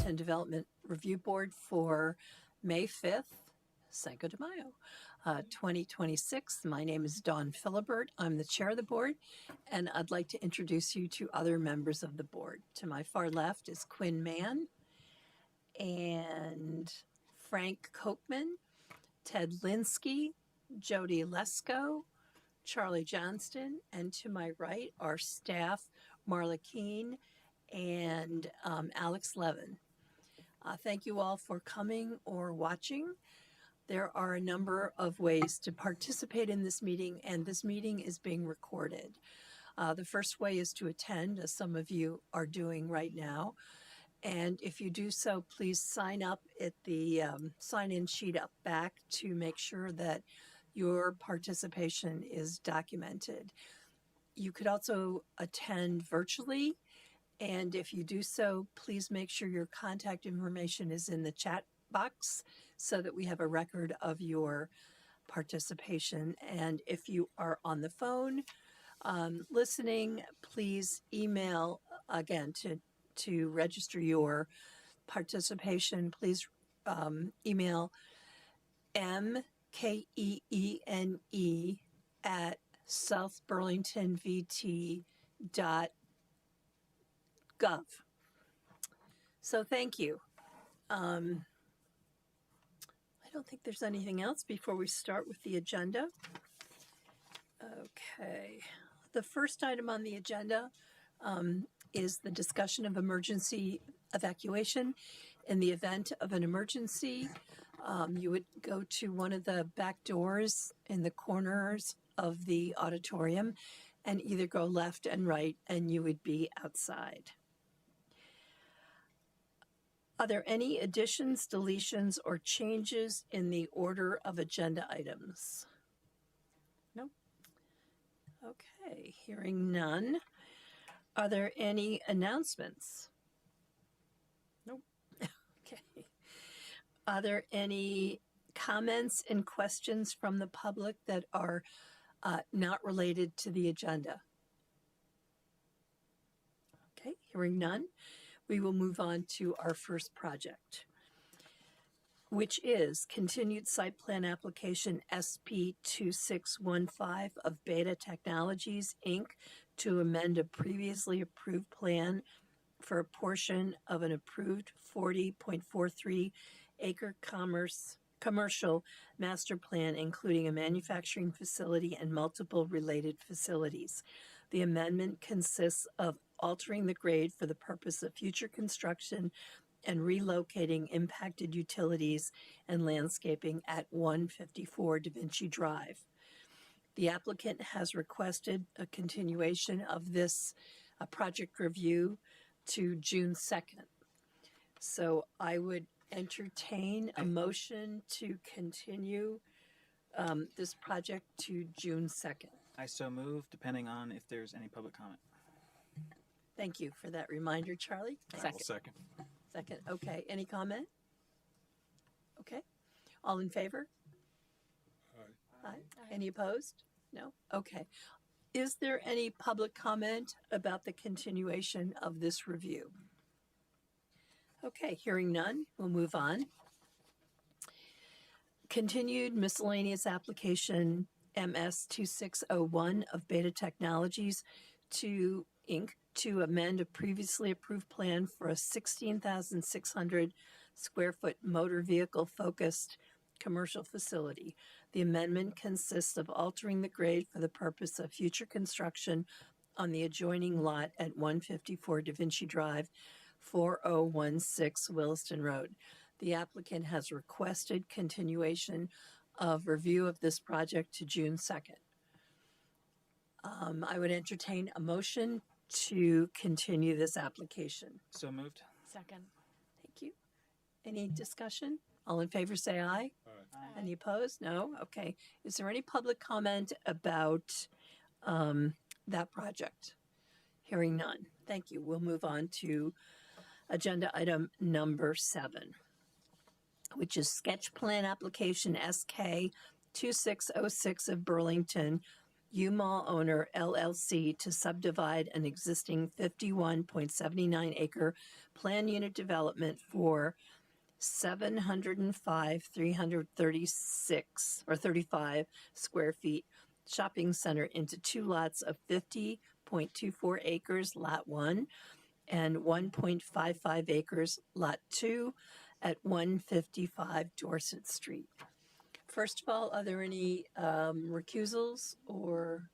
Burlington Development Review Board for May 5th, Cinco de Mayo, 2026. My name is Dawn Philibert. I'm the chair of the board, and I'd like to introduce you to other members of the board. To my far left is Quinn Mann and Frank Kochman, Ted Linsky, Jody Lesko, Charlie Johnston, and to my right, our staff, Marla Keene and Alex Levin. Thank you all for coming or watching. There are a number of ways to participate in this meeting, and this meeting is being recorded. The first way is to attend, as some of you are doing right now. And if you do so, please sign up at the sign-in sheet up back to make sure that your participation is documented. You could also attend virtually, and if you do so, please make sure your contact information is in the chat box so that we have a record of your participation. And if you are on the phone listening, please email again to register your participation. Please email mkeene@southburlingtonvt.gov. So thank you. I don't think there's anything else before we start with the agenda. Okay. The first item on the agenda is the discussion of emergency evacuation. In the event of an emergency, you would go to one of the back doors in the corners of the auditorium and either go left and right, and you would be outside. Are there any additions, deletions, or changes in the order of agenda items? No? Okay, hearing none. Are there any announcements? Nope. Okay. Are there any comments and questions from the public that are not related to the agenda? Okay, hearing none, we will move on to our first project, which is continued site plan application SP 2615 of Beta Technologies, Inc. to amend a previously approved plan for a portion of an approved 40.43 acre commercial master plan, including a manufacturing facility and multiple related facilities. The amendment consists of altering the grade for the purpose of future construction and relocating impacted utilities and landscaping at 154 Davinci Drive. The applicant has requested a continuation of this project review to June 2nd. So I would entertain a motion to continue this project to June 2nd. I so move, depending on if there's any public comment. Thank you for that reminder, Charlie. Second. Second. Okay. Any comment? Okay. All in favor? Aye. Aye. Any opposed? No? Okay. Is there any public comment about the continuation of this review? Okay. Hearing none, we'll move on. Continued miscellaneous application MS 2601 of Beta Technologies to Inc. to amend a previously approved plan for a 16,600 square foot motor vehicle focused commercial facility. The amendment consists of altering the grade for the purpose of future construction on the adjoining lot at 154 Davinci Drive, 4016 Williston Road. The applicant has requested continuation of review of this project to June 2nd. I would entertain a motion to continue this application. So moved. Second. Thank you. Any discussion? All in favor say aye. Aye. Any opposed? No? Okay. Is there any public comment about that project? Hearing none. Thank you. We'll move on to agenda item number 7, which is sketch plan application SK 2606 of Burlington UMall owner LLC to subdivide an existing 51.79 acre plan unit development for 705,336 or 35 square feet shopping center into two lots of 50.24 acres, lot 1, and 1.55 acres, lot 2, at 155 Dorset Street. First of all, are there any recusals or,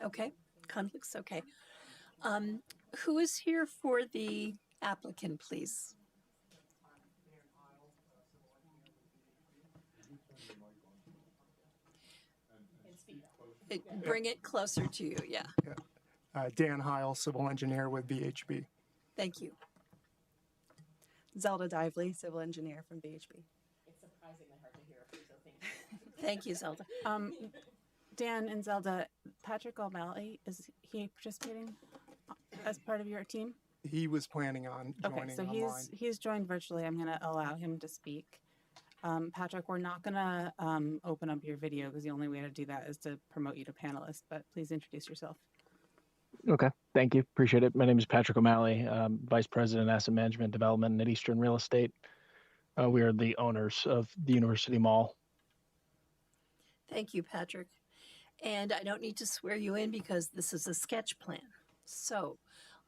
okay, conflicts? Okay. Who is here for the applicant, please? Bring it closer to you, yeah. Dan Heil, civil engineer with VHB. Thank you. Zelda Dively, civil engineer from VHB. It's surprisingly hard to hear, so thank you. Thank you, Zelda. Dan and Zelda, Patrick O'Malley, is he participating as part of your team? He was planning on joining Okay, so online. he's joined virtually. I'm going to allow him to speak. Patrick, we're not going to open up your video because the only way to do that is to promote you to panelist, but please introduce yourself. Okay, thank you. Appreciate it. My name is Patrick O'Malley, Vice President, Asset Management Development at Eastern Real Estate. We are the owners of the University Mall. Thank you, Patrick. And I don't need to swear you in because this is a sketch plan. So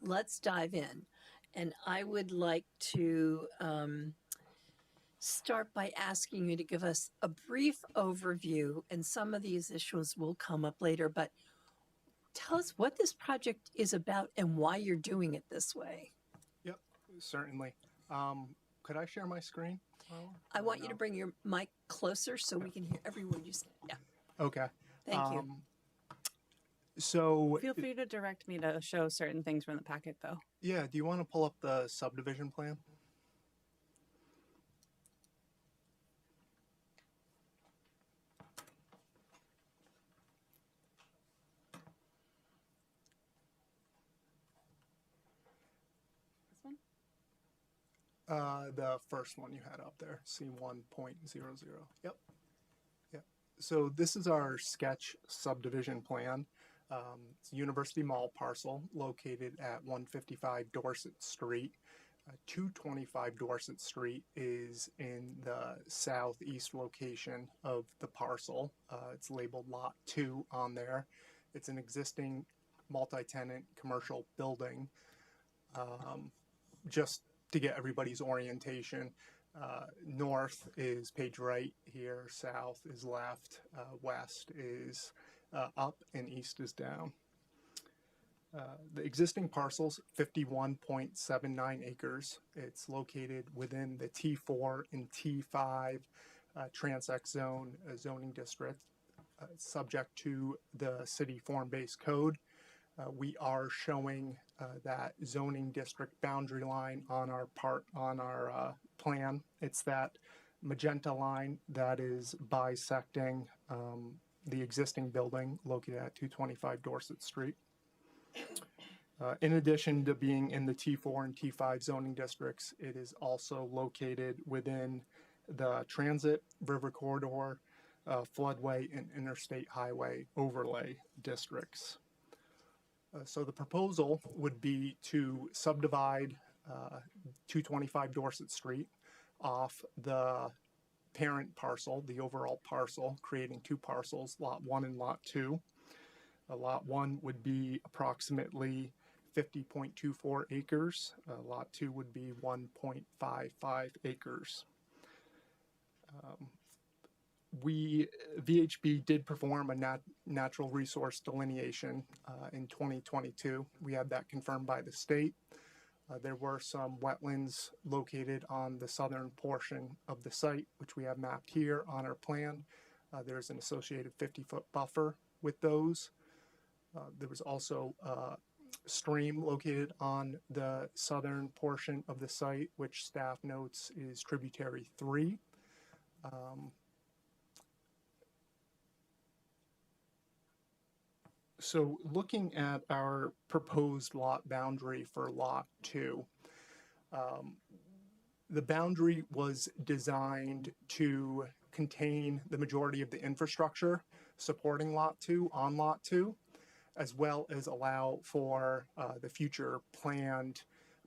let's dive in. And I would like to start by asking you to give us a brief overview, and some of these issues will come up later, but tell us what this project is about and why you're doing it this way. Yep, certainly. Could I share my screen? I want you to bring your mic closer so we can hear every word you say. Yeah, Okay. thank you. So, Feel free to direct me to show certain things from the packet, though. yeah, do you want to pull up the subdivision plan? This one? The first one you had up there, C1.00. Yep. Yep. So this is our sketch subdivision plan. It's a University Mall parcel located at 155 Dorset Street. 225 Dorset Street is in the southeast location of the parcel. It's labeled Lot 2 on there. It's an existing multi-tenant commercial building. Just to get everybody's orientation, north is page right here, south is left, west is up, and east is down. The existing parcel's 51.79 acres. It's located within the T4 and T5 Transect Zone zoning district, subject to the city form-based code. We are showing that zoning district boundary line on our plan. It's that magenta line that is bisecting the existing building located at 225 Dorset Street. In addition to being in the T4 and T5 zoning districts, it is also located within the transit, river corridor, floodway, and interstate highway overlay districts. So the proposal would be to subdivide 225 Dorset Street off the parent parcel, the overall parcel, creating two parcels, Lot 1 and Lot 2. Lot 1 would be approximately 50.24 acres. Lot 2 would be 1.55 acres. VHB did perform a natural resource delineation in 2022. We had that confirmed by the state. There were some wetlands located on the southern portion of the site, which we have mapped here on our plan. There's an associated 50-foot buffer with those. There was also a stream located on the southern portion of the site, which staff notes is tributary 3. So looking at our proposed lot boundary for Lot 2, The boundary was designed to contain the majority of the infrastructure supporting Lot 2 on Lot 2, as well as allow for the future planned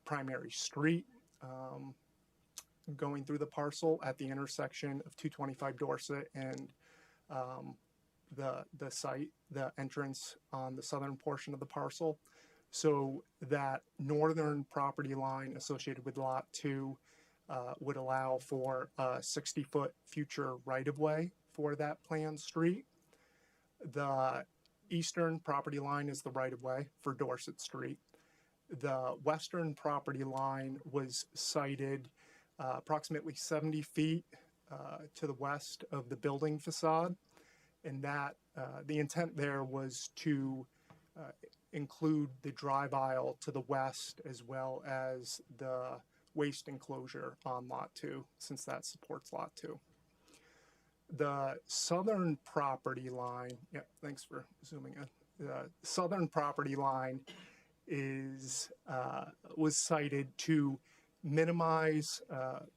primary street going through the parcel at the intersection of 225 Dorset and the site, the entrance on the southern portion of the parcel. So that northern property line associated with Lot 2 would allow for a 60-foot future right-of-way for that planned street. The eastern property line is the right-of-way for Dorset Street. The western property line was sited approximately 70 feet to the west of the building facade. And that the intent there was to include the drive aisle to the west as well as the waste enclosure on Lot 2, since that supports Lot 2. The southern property line, yeah, thanks for zooming in. The southern property line is was cited to minimize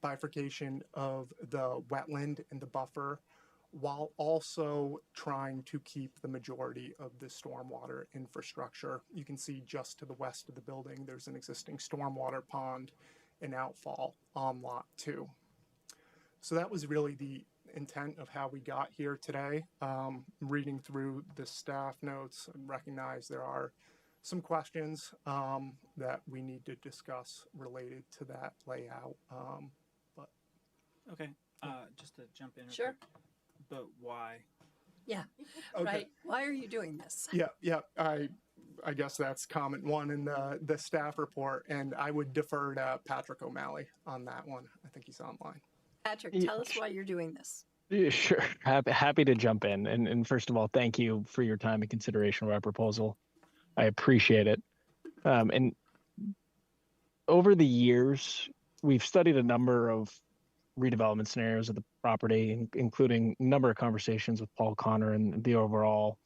bifurcation of the wetland and the buffer, while also trying to keep the majority of the stormwater infrastructure. You can see just to the west of the building, there's an existing stormwater pond and outfall on Lot 2. So that was really the intent of how we got here today. Reading through the staff notes, I recognize there are some questions that we need to discuss related to that layout. But Okay. Just to jump in. real Sure. quick. But why? Yeah. okay. Right. Why are you doing this? Yeah. I guess that's comment one in the staff report, and I would defer to Patrick O'Malley on that one. I think he's online. Patrick, Yeah, tell us why you're doing this. Yeah, sure. Happy to jump in. And first of all, thank you for your time and consideration of our proposal. I appreciate it. And over the years, we've studied a number of redevelopment scenarios of the property, including a number of conversations with Paul Connor and the overall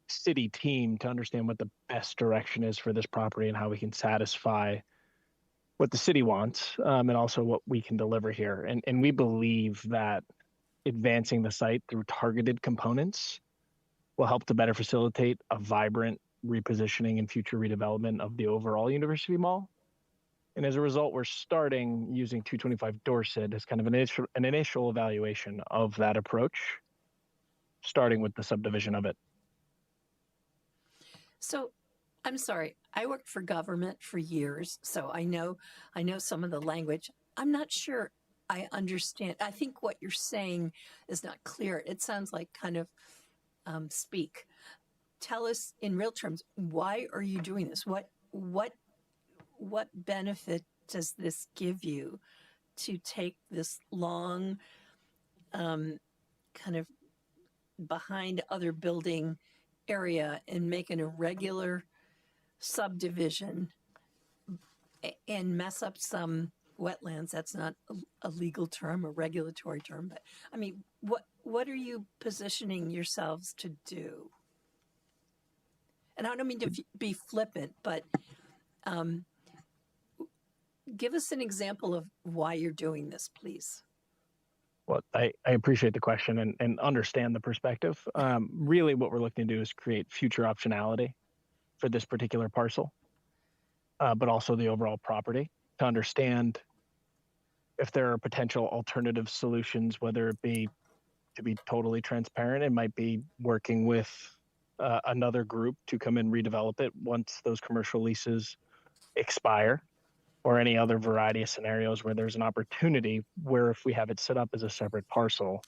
city team to understand what the best direction is for this property and how we can satisfy what the city wants, and also what we can deliver here. And we believe that advancing the site through targeted components will help to better facilitate a vibrant repositioning and future redevelopment of the overall University Mall. And as a result, we're starting using 225 Dorset as kind of an initial evaluation of that approach, starting with the subdivision of it. So, I'm sorry. I worked for government for years, so I know some of the language. I'm not sure I understand. I think what you're saying is not clear. It sounds like kind of speak. Tell us in real terms, why are you doing this? What benefit does this give you to take this long, kind of behind other building area and make an irregular subdivision and mess up some wetlands? That's not a legal term, a regulatory term, but I mean, what are you positioning yourselves to do? And I don't mean to be flippant, but give us an example of why you're doing this, please. Well, I appreciate the question and understand the perspective. Really, what we're looking to do is create future optionality for this particular parcel, but also the overall property, to understand if there are potential alternative solutions, whether it be, to be totally transparent, it might be working with another group to come and redevelop it once those commercial leases expire, or any other variety of scenarios where there's an opportunity where if we have it set up as a separate parcel,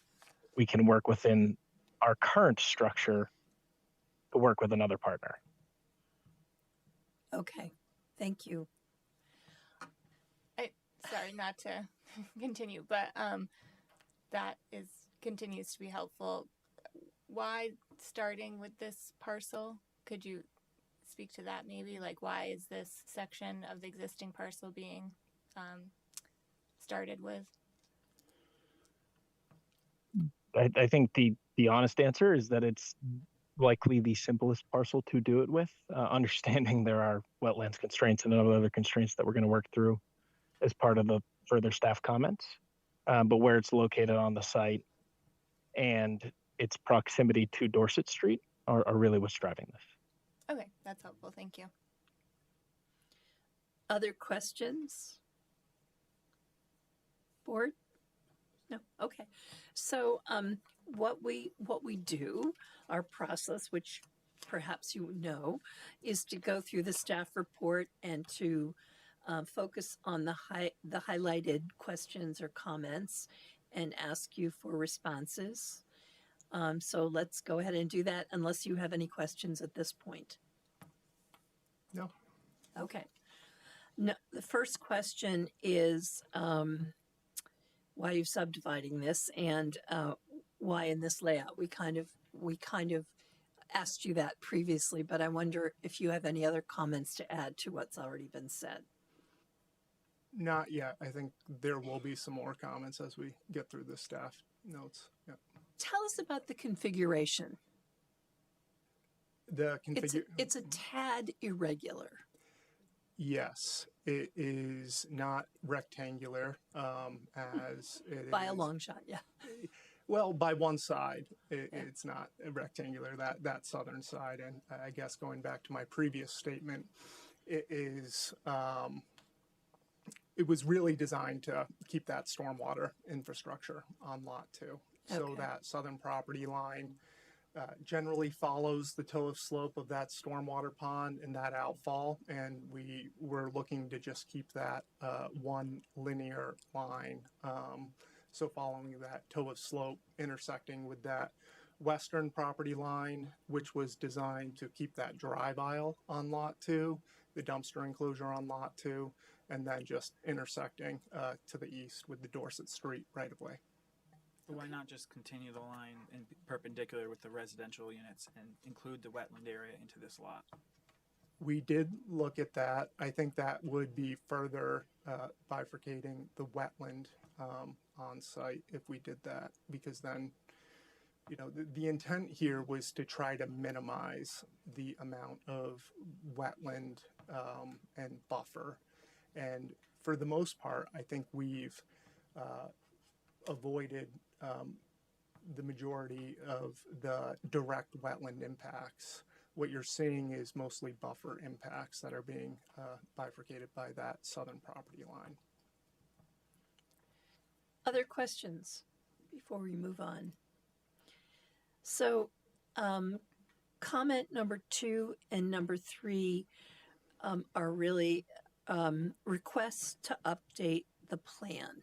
we can work within our current structure to work with another partner. Okay, thank you. Sorry, not to continue, but that continues to be helpful. Why starting with this parcel? Could you speak to that maybe? Like, why is this section of the existing parcel being started with? I think the honest answer is that it's likely the simplest parcel to do it with, understanding there are wetlands constraints and other constraints that we're going to work through as part of the further staff comments, but where it's located on the site and its proximity to Dorset Street are really what's driving this. Okay, that's helpful. Thank you. Other questions? Board? No. Okay. So what we do, our process, which perhaps you know, is to go through the staff report and to focus on the highlighted questions or comments and ask you for responses. So let's go ahead and do that unless you have any questions at this point. No. Okay. No, the first question is why are you subdividing this and why in this layout? We kind of asked you that previously, but I wonder if you have any other comments to add to what's already been said. Not yet. I think there will be some more comments as we get through the staff notes. Yeah. Tell us about the configuration. The It's a tad irregular. Yes, it is not rectangular as it By is. a long shot, yeah. Well, by one side, Yeah. it's not rectangular, that southern side. And I guess going back to my previous statement, it is, it was really designed to keep that stormwater infrastructure on lot 2. So Okay. that southern property line generally follows the toe of slope of that stormwater pond and that outfall. And we were looking to just keep that one linear line. So following that toe of slope intersecting with that western property line, which was designed to keep that drive aisle on lot 2, the dumpster enclosure on lot 2, and then just intersecting to the east with the Dorset Street right of way. But why not just continue the line in perpendicular with the residential units and include the wetland area into this lot? We did look at that. I think that would be further bifurcating the wetland on site if we did that, because then, you know, the intent here was to try to minimize the amount of wetland and buffer. And for the most part, I think we've avoided the majority of the direct wetland impacts. What you're seeing is mostly buffer impacts that are being bifurcated by that southern property line. Other questions before we move on? So comment number 2 and number 3 are really requests to update the plan.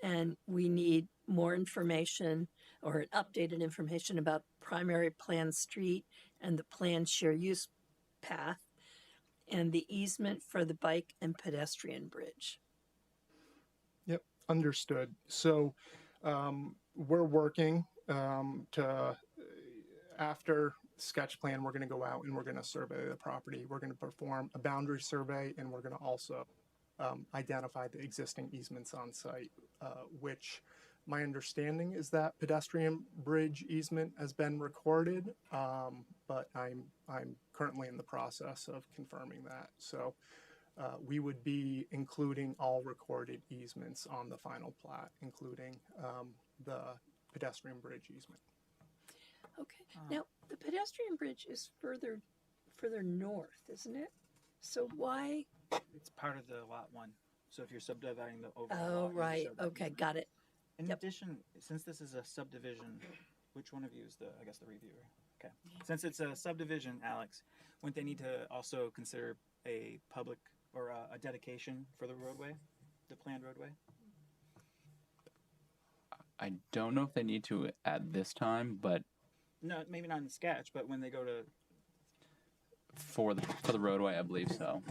And we need more information or updated information about primary plan street and the planned share use path and the easement for the bike and pedestrian bridge. Yep, understood. So we're working to, after sketch plan, we're going to go out and we're going to survey the property. We're going to perform a boundary survey, and we're going to also identify the existing easements on site, which my understanding is that pedestrian bridge easement has been recorded, but I'm currently in the process of confirming that. So we would be including all recorded easements on the final plat, including the pedestrian bridge easement. Okay. Now the pedestrian bridge is further north, isn't it? So why? It's part of the lot 1. So if you're subdividing the overall Oh, lot, you right. show that Okay, easement. got it. In Yep. addition, since this is a subdivision, which one of you is the reviewer? Okay. Since it's a subdivision, Alex, wouldn't they need to also consider a public or a dedication for the roadway, the planned roadway? I don't know if they need to at this time, but No, maybe not in the sketch, but when they go to. for the roadway, I believe so.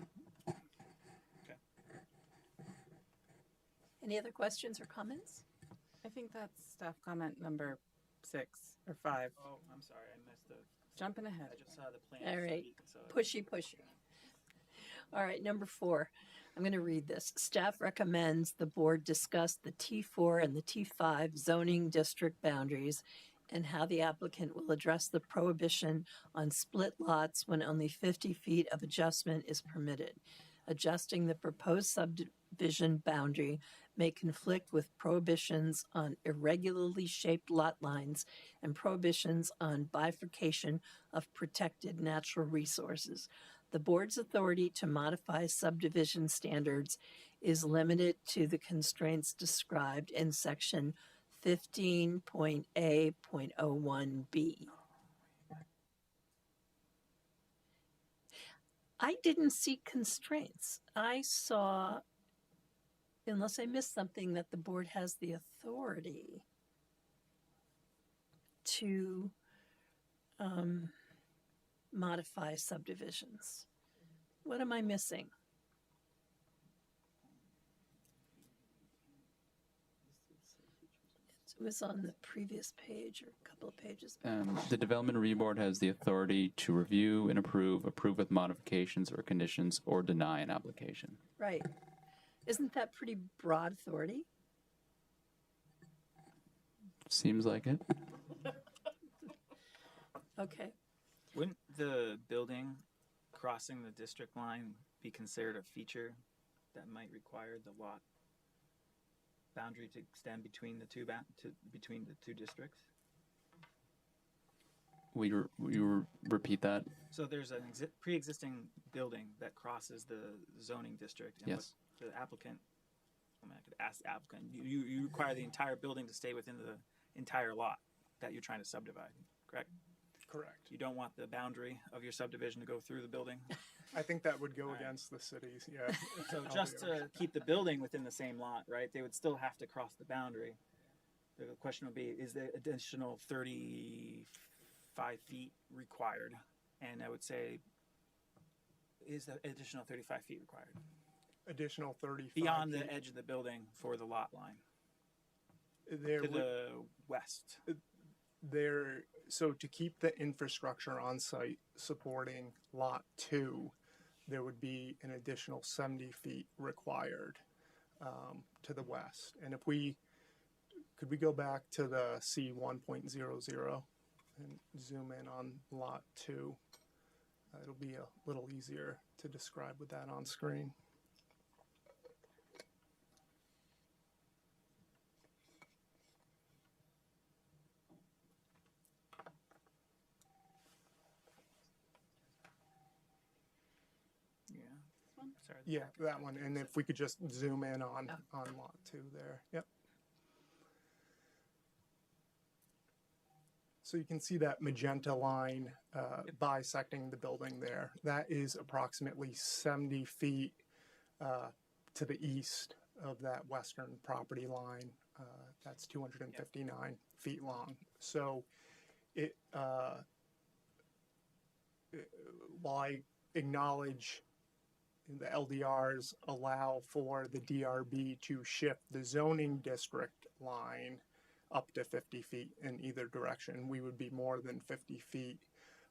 Any other questions or comments? I think that's staff comment number 6 or 5. Oh, I'm sorry, I missed the. Jumping ahead. I just saw the plan. All right. So Pushy. All right, number 4. I'm going to read this. Staff recommends the board discuss the T4 and the T5 zoning district boundaries and how the applicant will address the prohibition on split lots when only 50 feet of adjustment is permitted. adjusting the proposed subdivision boundary may conflict with prohibitions on irregularly shaped lot lines and prohibitions on bifurcation of protected natural resources. The board's authority to modify subdivision standards is limited to the constraints described in section 15.A.01b. I didn't see constraints. I saw, unless I missed something, that the board has the authority to modify subdivisions. What am I missing? It was on the previous page or a couple of pages back. The Development Review Board has the authority to review and approve with modifications or conditions, or deny an application. Right. Isn't that pretty broad authority? Seems like it. Okay. Wouldn't the building crossing the district line be considered a feature that might require the lot boundary to extend between the two districts? Repeat that. So there's an pre-existing building that crosses the zoning district. And Yes. what the applicant, I could ask the applicant, you require the entire building to stay within the entire lot that you're trying to subdivide, correct? Correct. You don't want the boundary of your subdivision to go through the building. I think that would go Right. against the cities, yeah. So just to keep the building within the same lot, right, they would still have to cross the boundary. The question would be, is the additional 35 feet required? And I would say, is the additional 35 feet required? Additional 35 Beyond feet. the edge of the building for the lot line, There to would- the west. So to keep the infrastructure on site supporting lot 2, there would be an additional 70 feet required to the west. And could we go back to the C1.00 and zoom in on lot 2? It'll be a little easier to describe with that on screen. Yeah. Sorry. Yeah, that one. And if we could just zoom in on lot 2 there. Yep. So you can see that magenta line bisecting the building there. That is approximately 70 feet to the east of that western property line. That's 259 feet long. So while I acknowledge the LDRs allow for the DRB to shift the zoning district line up to 50 feet in either direction, we would be more than 50 feet.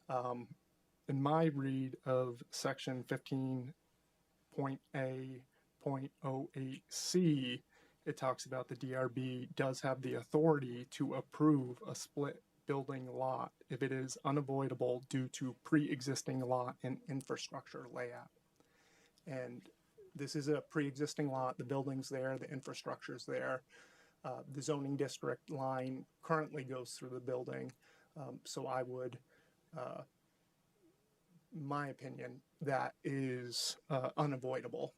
In my read of section 15.A.08c, it talks about the DRB does have the authority to approve a split building lot if it is unavoidable due to pre-existing lot and infrastructure layout. And this is a pre-existing lot, the building's there, the infrastructure's there. The zoning district line currently goes through the building. So I would, my opinion, that is unavoidable,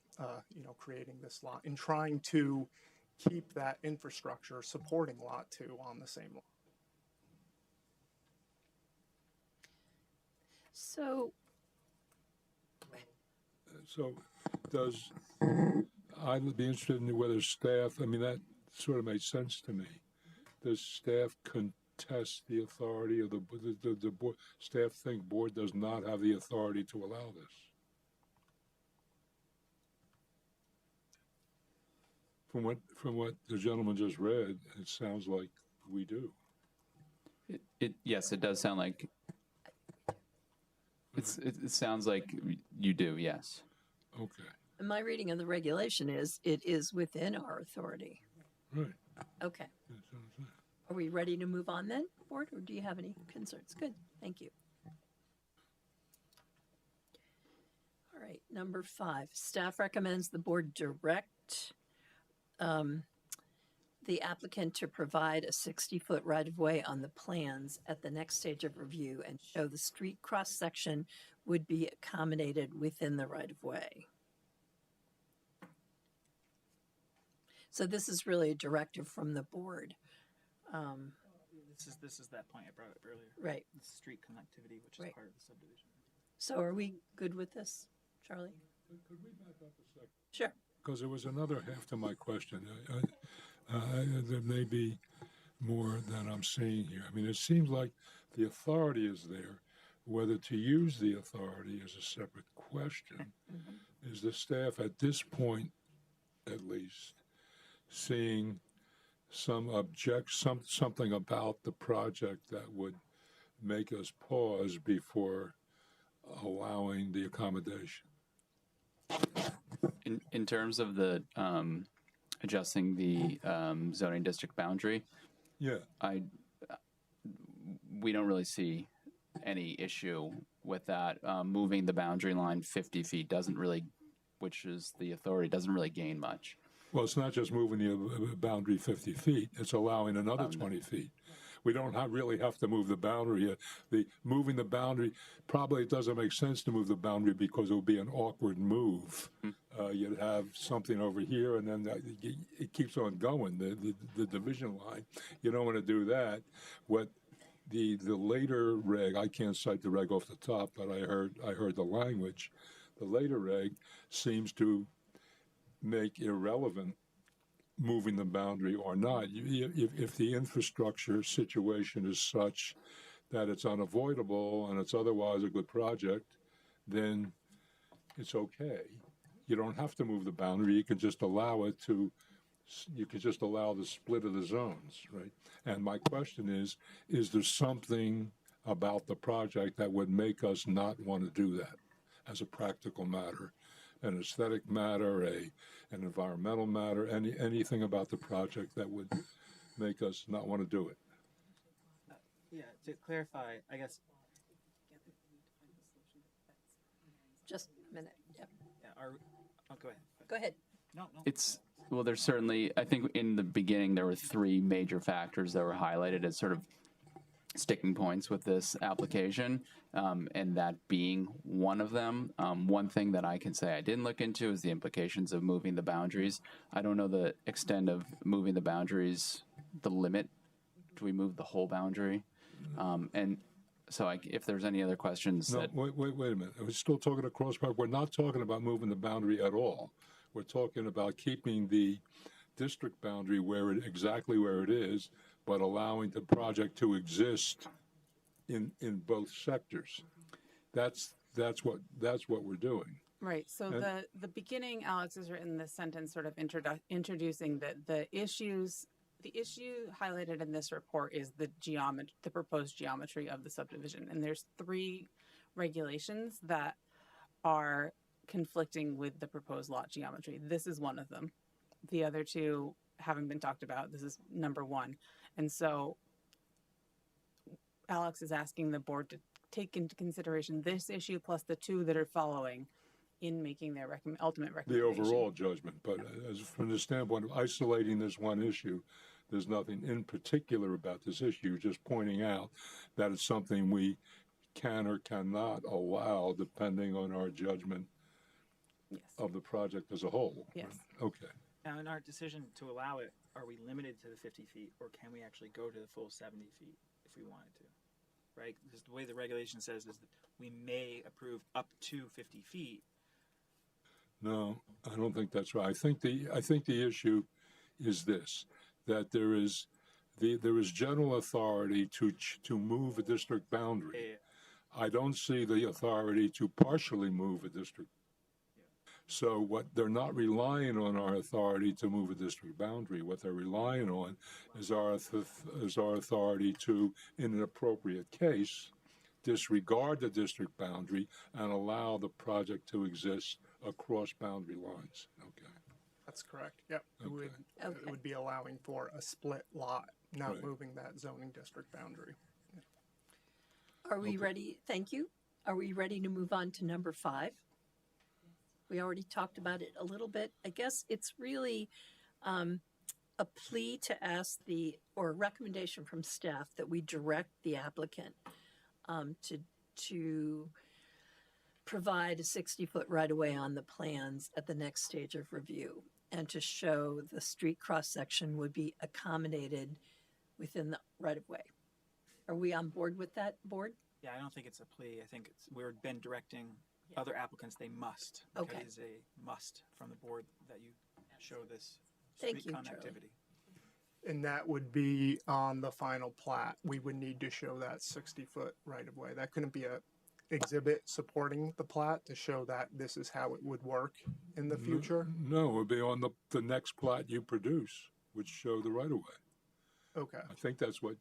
creating this lot and trying to keep that infrastructure supporting lot 2 on the same lot. So I'd be interested in whether staff, that sort of made sense to me. Does staff contest the authority of the board? Staff think board does not have the authority to allow this? From what the gentleman just read, it sounds like we do. Yes, it does sound like. It sounds like you do. Yes. Okay. my reading of the regulation is it is within our authority. Right. Okay. That's what I'm saying. Are we ready to move on then, board, or do you have any concerns? Good, thank you. All right, number 5, staff recommends the board direct the applicant to provide a 60-foot right-of-way on the plans at the next stage of review and show the street cross-section would be accommodated within the right-of-way. So this is really a directive from the board. This is that point I brought up earlier. Right. The street connectivity, which is Right. part of the subdivision. So are we good with this, Charlie? Could we back up a second? Sure. Because there was another half to my question. There may be more than I'm seeing here. I mean, it seems like the authority is there. Whether to use the authority is a separate question. Is the staff at this point, at least, seeing something about the project that would make us pause before allowing the accommodation? In terms of the adjusting the zoning district boundary, Yeah. we don't really see any issue with that. Moving the boundary line 50 feet doesn't really, which is the authority, doesn't really gain much. Well, it's not just moving the boundary 50 feet, it's allowing another 20 feet. We don't really have to move the boundary. Moving the boundary, probably it doesn't make sense to move the boundary because it would be an awkward move. You'd have something over here and then it keeps on going, the division line. You don't want to do that. What the later reg, I can't cite the reg off the top, but I heard the language. The later reg seems to make irrelevant moving the boundary or not. If the infrastructure situation is such that it's unavoidable and it's otherwise a good project, then it's okay. You don't have to move the boundary. You can just allow it to. You can just allow the split of the zones, right? And my question is there something about the project that would make us not want to do that as a practical matter? An aesthetic matter, an environmental matter, anything about the project that would make us not want to do it. Yeah, to clarify, I guess, Just a minute. Yep. yeah, go ahead. Go ahead. No. Well, there's certainly, I think in the beginning there were 3 major factors that were highlighted as sort of sticking points with this application, and that being one of them. One thing that I can say I didn't look into is the implications of moving the boundaries. I don't know the extent of moving the boundaries, the limit. Do we move the whole boundary? And so if there's any other questions. No, wait a minute. We're still talking across park. We're not talking about moving the boundary at all. We're talking about keeping the district boundary exactly where it is, but allowing the project to exist in both sectors. That's what we're doing. Right. So the beginning, Alex has written this sentence sort of introducing the issue highlighted in this report is the proposed geometry of the subdivision. And there's 3 regulations that are conflicting with the proposed lot geometry. This is one of them. The other 2 haven't been talked about. This is number 1. And so Alex is asking the board to take into consideration this issue plus the 2 that are following in making their ultimate recommendation. The overall judgment, but as from the standpoint of isolating this one issue, there's nothing in particular about this issue, just pointing out that it's something we can or cannot allow depending on our judgment of the project as a whole. Yes. Okay. Now, in our decision to allow it, are we limited to the 50 feet, or can we actually go to the full 70 feet if we wanted to? Right? Because the way the regulation says is that we may approve up to 50 feet. No, I don't think that's right. I think the issue is this: that there is general authority to move a district boundary. I don't see the authority to partially move a district. So what they're not relying on our authority to move a district boundary. What they're relying on is our authority to, in an appropriate case, disregard the district boundary and allow the project to exist across boundary lines. Okay. That's correct. Yep. Okay. It would be allowing for a split lot, not Right. moving that zoning district boundary. Are we ready? Thank you. Are we ready to move on to number 5? We already talked about it a little bit. I guess it's really a plea to ask or a recommendation from staff that we direct the applicant to provide a 60-foot right-of-way on the plans at the next stage of review, and to show the street cross-section would be accommodated within the right-of-way. Are we on board with that, board? Yeah, I don't think it's a plea. I think we've been directing other applicants, they must. Okay. It is a must from the board that you show this Thank street you, Charlie. connectivity. And that would be on the final plat. We would need to show that 60-foot right-of-way. That couldn't be a exhibit supporting the plat to show that this is how it would work in the future? No, it would be on the next plat you produce, which show the right of way. Okay. I think that's what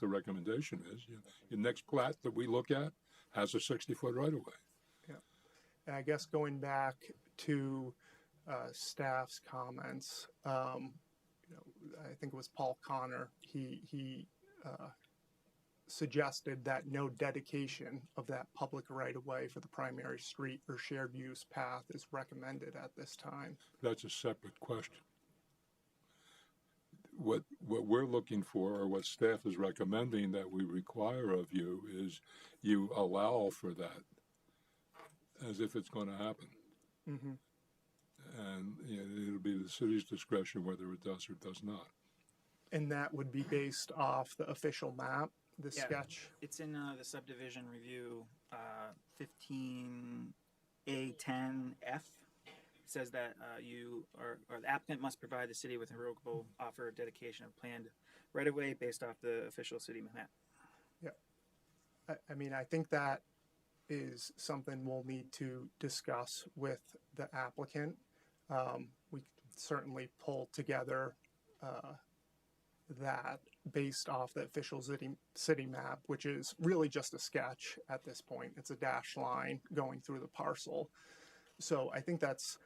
the recommendation is. Your next plat that we look at has a 60-foot right of way. Yeah. And I guess going back to staff's comments, I think it was Paul Connor. He suggested that no dedication of that public right-of-way for the primary street or shared use path is recommended at this time. That's a separate question. What we're looking for, or what staff is recommending that we require of you, is you allow for that as if it's going to happen. Mm-hmm. And it'll be the city's discretion whether it does or does not. And that would be based off the official map, the Yeah. sketch? It's in the subdivision review 15A10F. It says that or the applicant must provide the city with a revocable offer of dedication of planned right-of-way based off the official city map. I mean, I think that is something we'll need to discuss with the applicant. We can certainly pull together that based off the official city map, which is really just a sketch at this point. It's a dashed line going through the parcel. So I think that's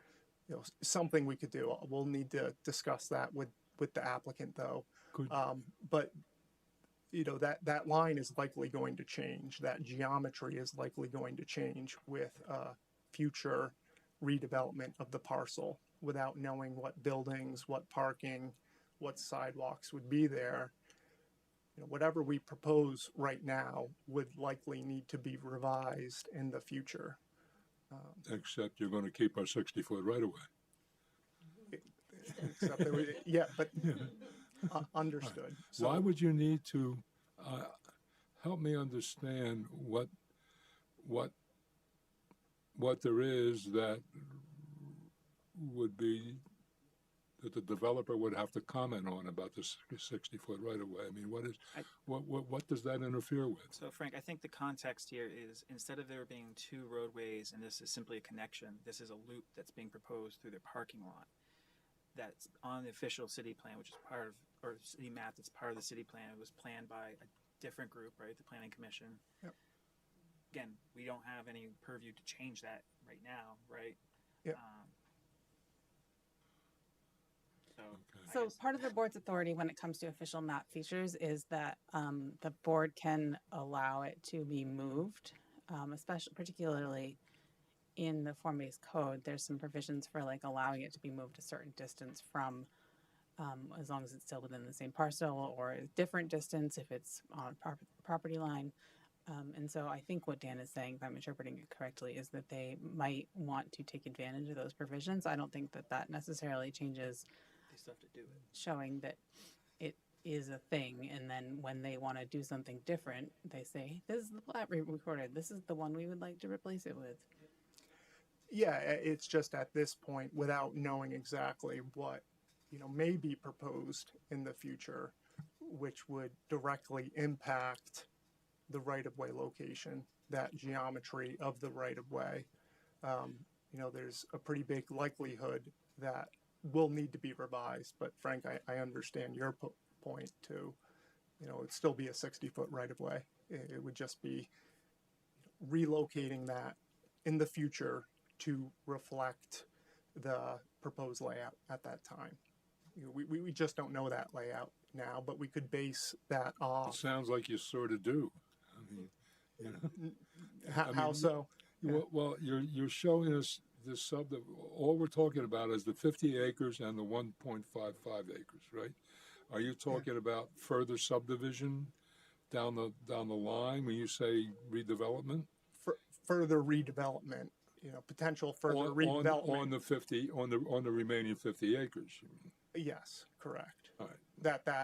something we could do. We'll need to discuss that with the applicant, though. Good. But that line is likely going to change. That geometry is likely going to change with future redevelopment of the parcel without knowing what buildings, what parking, what sidewalks would be there. Whatever we propose right now would likely need to be revised in the future. Except you're going to keep our 60-foot right of way. Except that but understood. So, Why would you need to help me understand what there is that would be that the developer would have to comment on about the 60-foot right of way? I mean, what does that interfere with? So Frank, I think the context here is instead of there being two roadways and this is simply a connection, this is a loop that's being proposed through the parking lot that's on the official city plan, which is part of, or city map that's part of the city plan. It was planned by a different group, right? The Planning Commission. Yep. Again, we don't have any purview to change that right now, right? Yep. So part of the board's authority when it comes to official map features is that the board can allow it to be moved, particularly in the form-based code. There's some provisions for allowing it to be moved a certain distance from, as long as it's still within the same parcel, or a different distance if it's on property line. And so I think what Dan is saying, if I'm interpreting it correctly, is that they might want to take advantage of those provisions. I don't think that necessarily changes Stuff to do it. showing that it is a thing, and then when they want to do something different, they say, this is the plat we recorded, this is the one we would like to replace it with. yeah, it's just at this point, without knowing exactly what may be proposed in the future, which would directly impact the right-of-way location, that geometry of the right-of-way. There's a pretty big likelihood that will need to be revised, but Frank, I understand your point too. It'd still be a 60-foot right-of-way. It would just be relocating that in the future to reflect the proposed layout at that time. We just don't know that layout now, but we could base that It off. sounds like you sort of do. I mean, How so? Yeah. Well, you're showing us this all we're talking about is the 50 acres and the 1.55 acres, right? Are you talking about further subdivision down the line when you say redevelopment? Further redevelopment, potential further redevelopment. On the remaining 50 acres. You mean? Yes, correct. All right.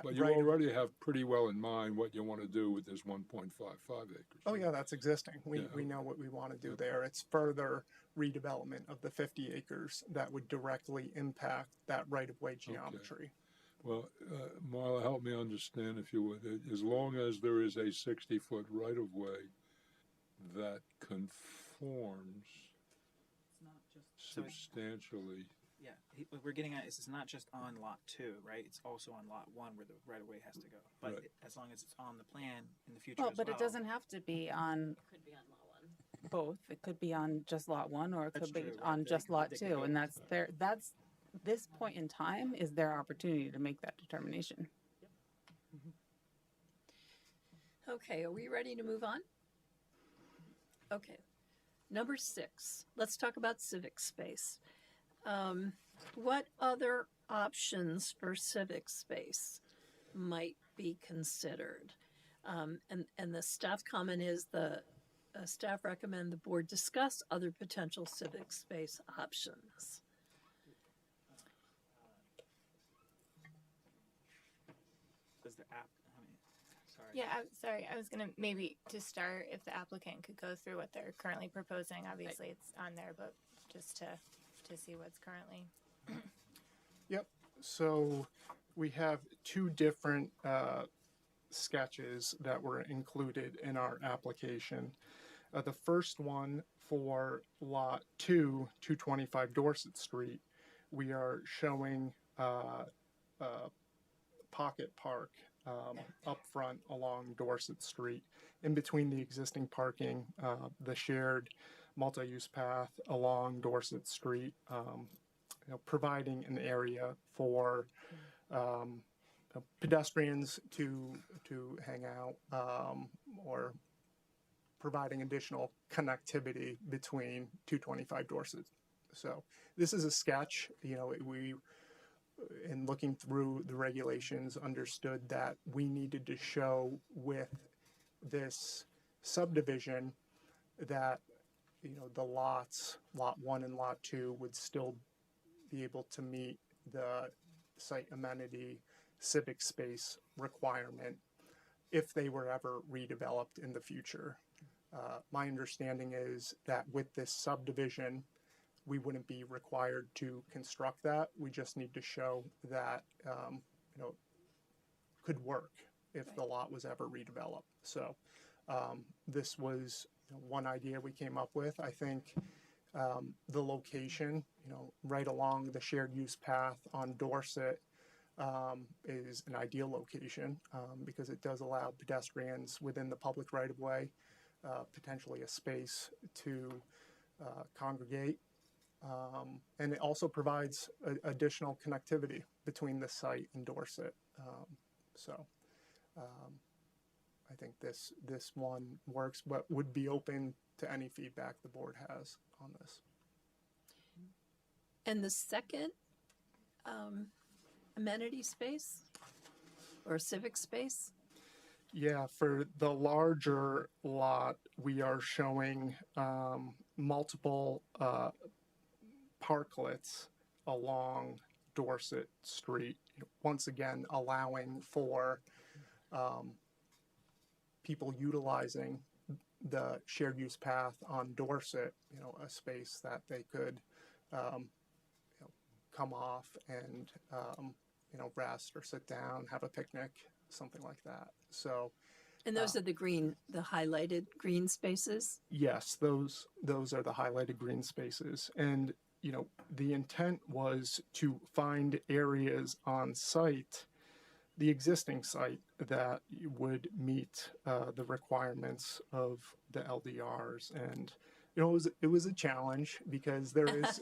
But you already have pretty well in mind what you want to do with this 1.55 acres. Oh yeah, that's existing. We Yeah. know what we want to do there. It's further redevelopment of the 50 acres that would directly impact that right-of-way geometry. Well, Marla, help me understand, if you would. As long as there is a 60-foot right-of-way that conforms substantially. Yeah, what we're getting at is it's not just on lot 2, right? It's also on lot 1 where the right of way has to go. But Right. as long as it's on the plan in the future Well, as but well. it doesn't have to be on Could be on lot one. both. It could be on just lot 1, or it That's could be true, right. on They just could- lot they could 2, go and with that's this point in time is their opportunity to make that determination. Okay, are we ready to move on? Okay. Number 6, let's talk about civic space. What other options for civic space might be considered? And the staff comment is the staff recommend the board discuss other potential civic space options. Does the app, sorry. Yeah, sorry. I was gonna maybe to start, if the applicant could go through what they're currently proposing. Obviously, it's on there, but just to see what's currently. Yep. So we have 2 different sketches that were included in our application. The first one for lot 2, 225 Dorset Street, we are showing pocket park up front along Dorset Street, in between the existing parking, the shared multi-use path along Dorset Street, providing an area for pedestrians to hang out, or providing additional connectivity between 225 Dorset. So this is a sketch. We, in looking through the regulations, understood that we needed to show with this subdivision that the lots, lot 1 and lot 2, would still be able to meet the site amenity civic space requirement if they were ever redeveloped in the future. My understanding is that with this subdivision, we wouldn't be required to construct that. We just need to show that could work if the lot was ever redeveloped. So this was one idea we came up with. I think the location, right along the shared use path on Dorset, is an ideal location because it does allow pedestrians within the public right-of-way, potentially a space to congregate. And it also provides additional connectivity between the site and Dorset. I think this one works, but would be open to any feedback the board has on this. And the second amenity space or civic space? Yeah, for the larger lot, we are showing multiple parklets along Dorset Street, once again allowing for people utilizing the shared use path on Dorset, a space that they could come off and rest or sit down, have a picnic, something like that. So, And those are the highlighted green spaces? yes, those are the highlighted green spaces. And the intent was to find areas on site, the existing site, that would meet the requirements of the LDRs. And it was a challenge because there is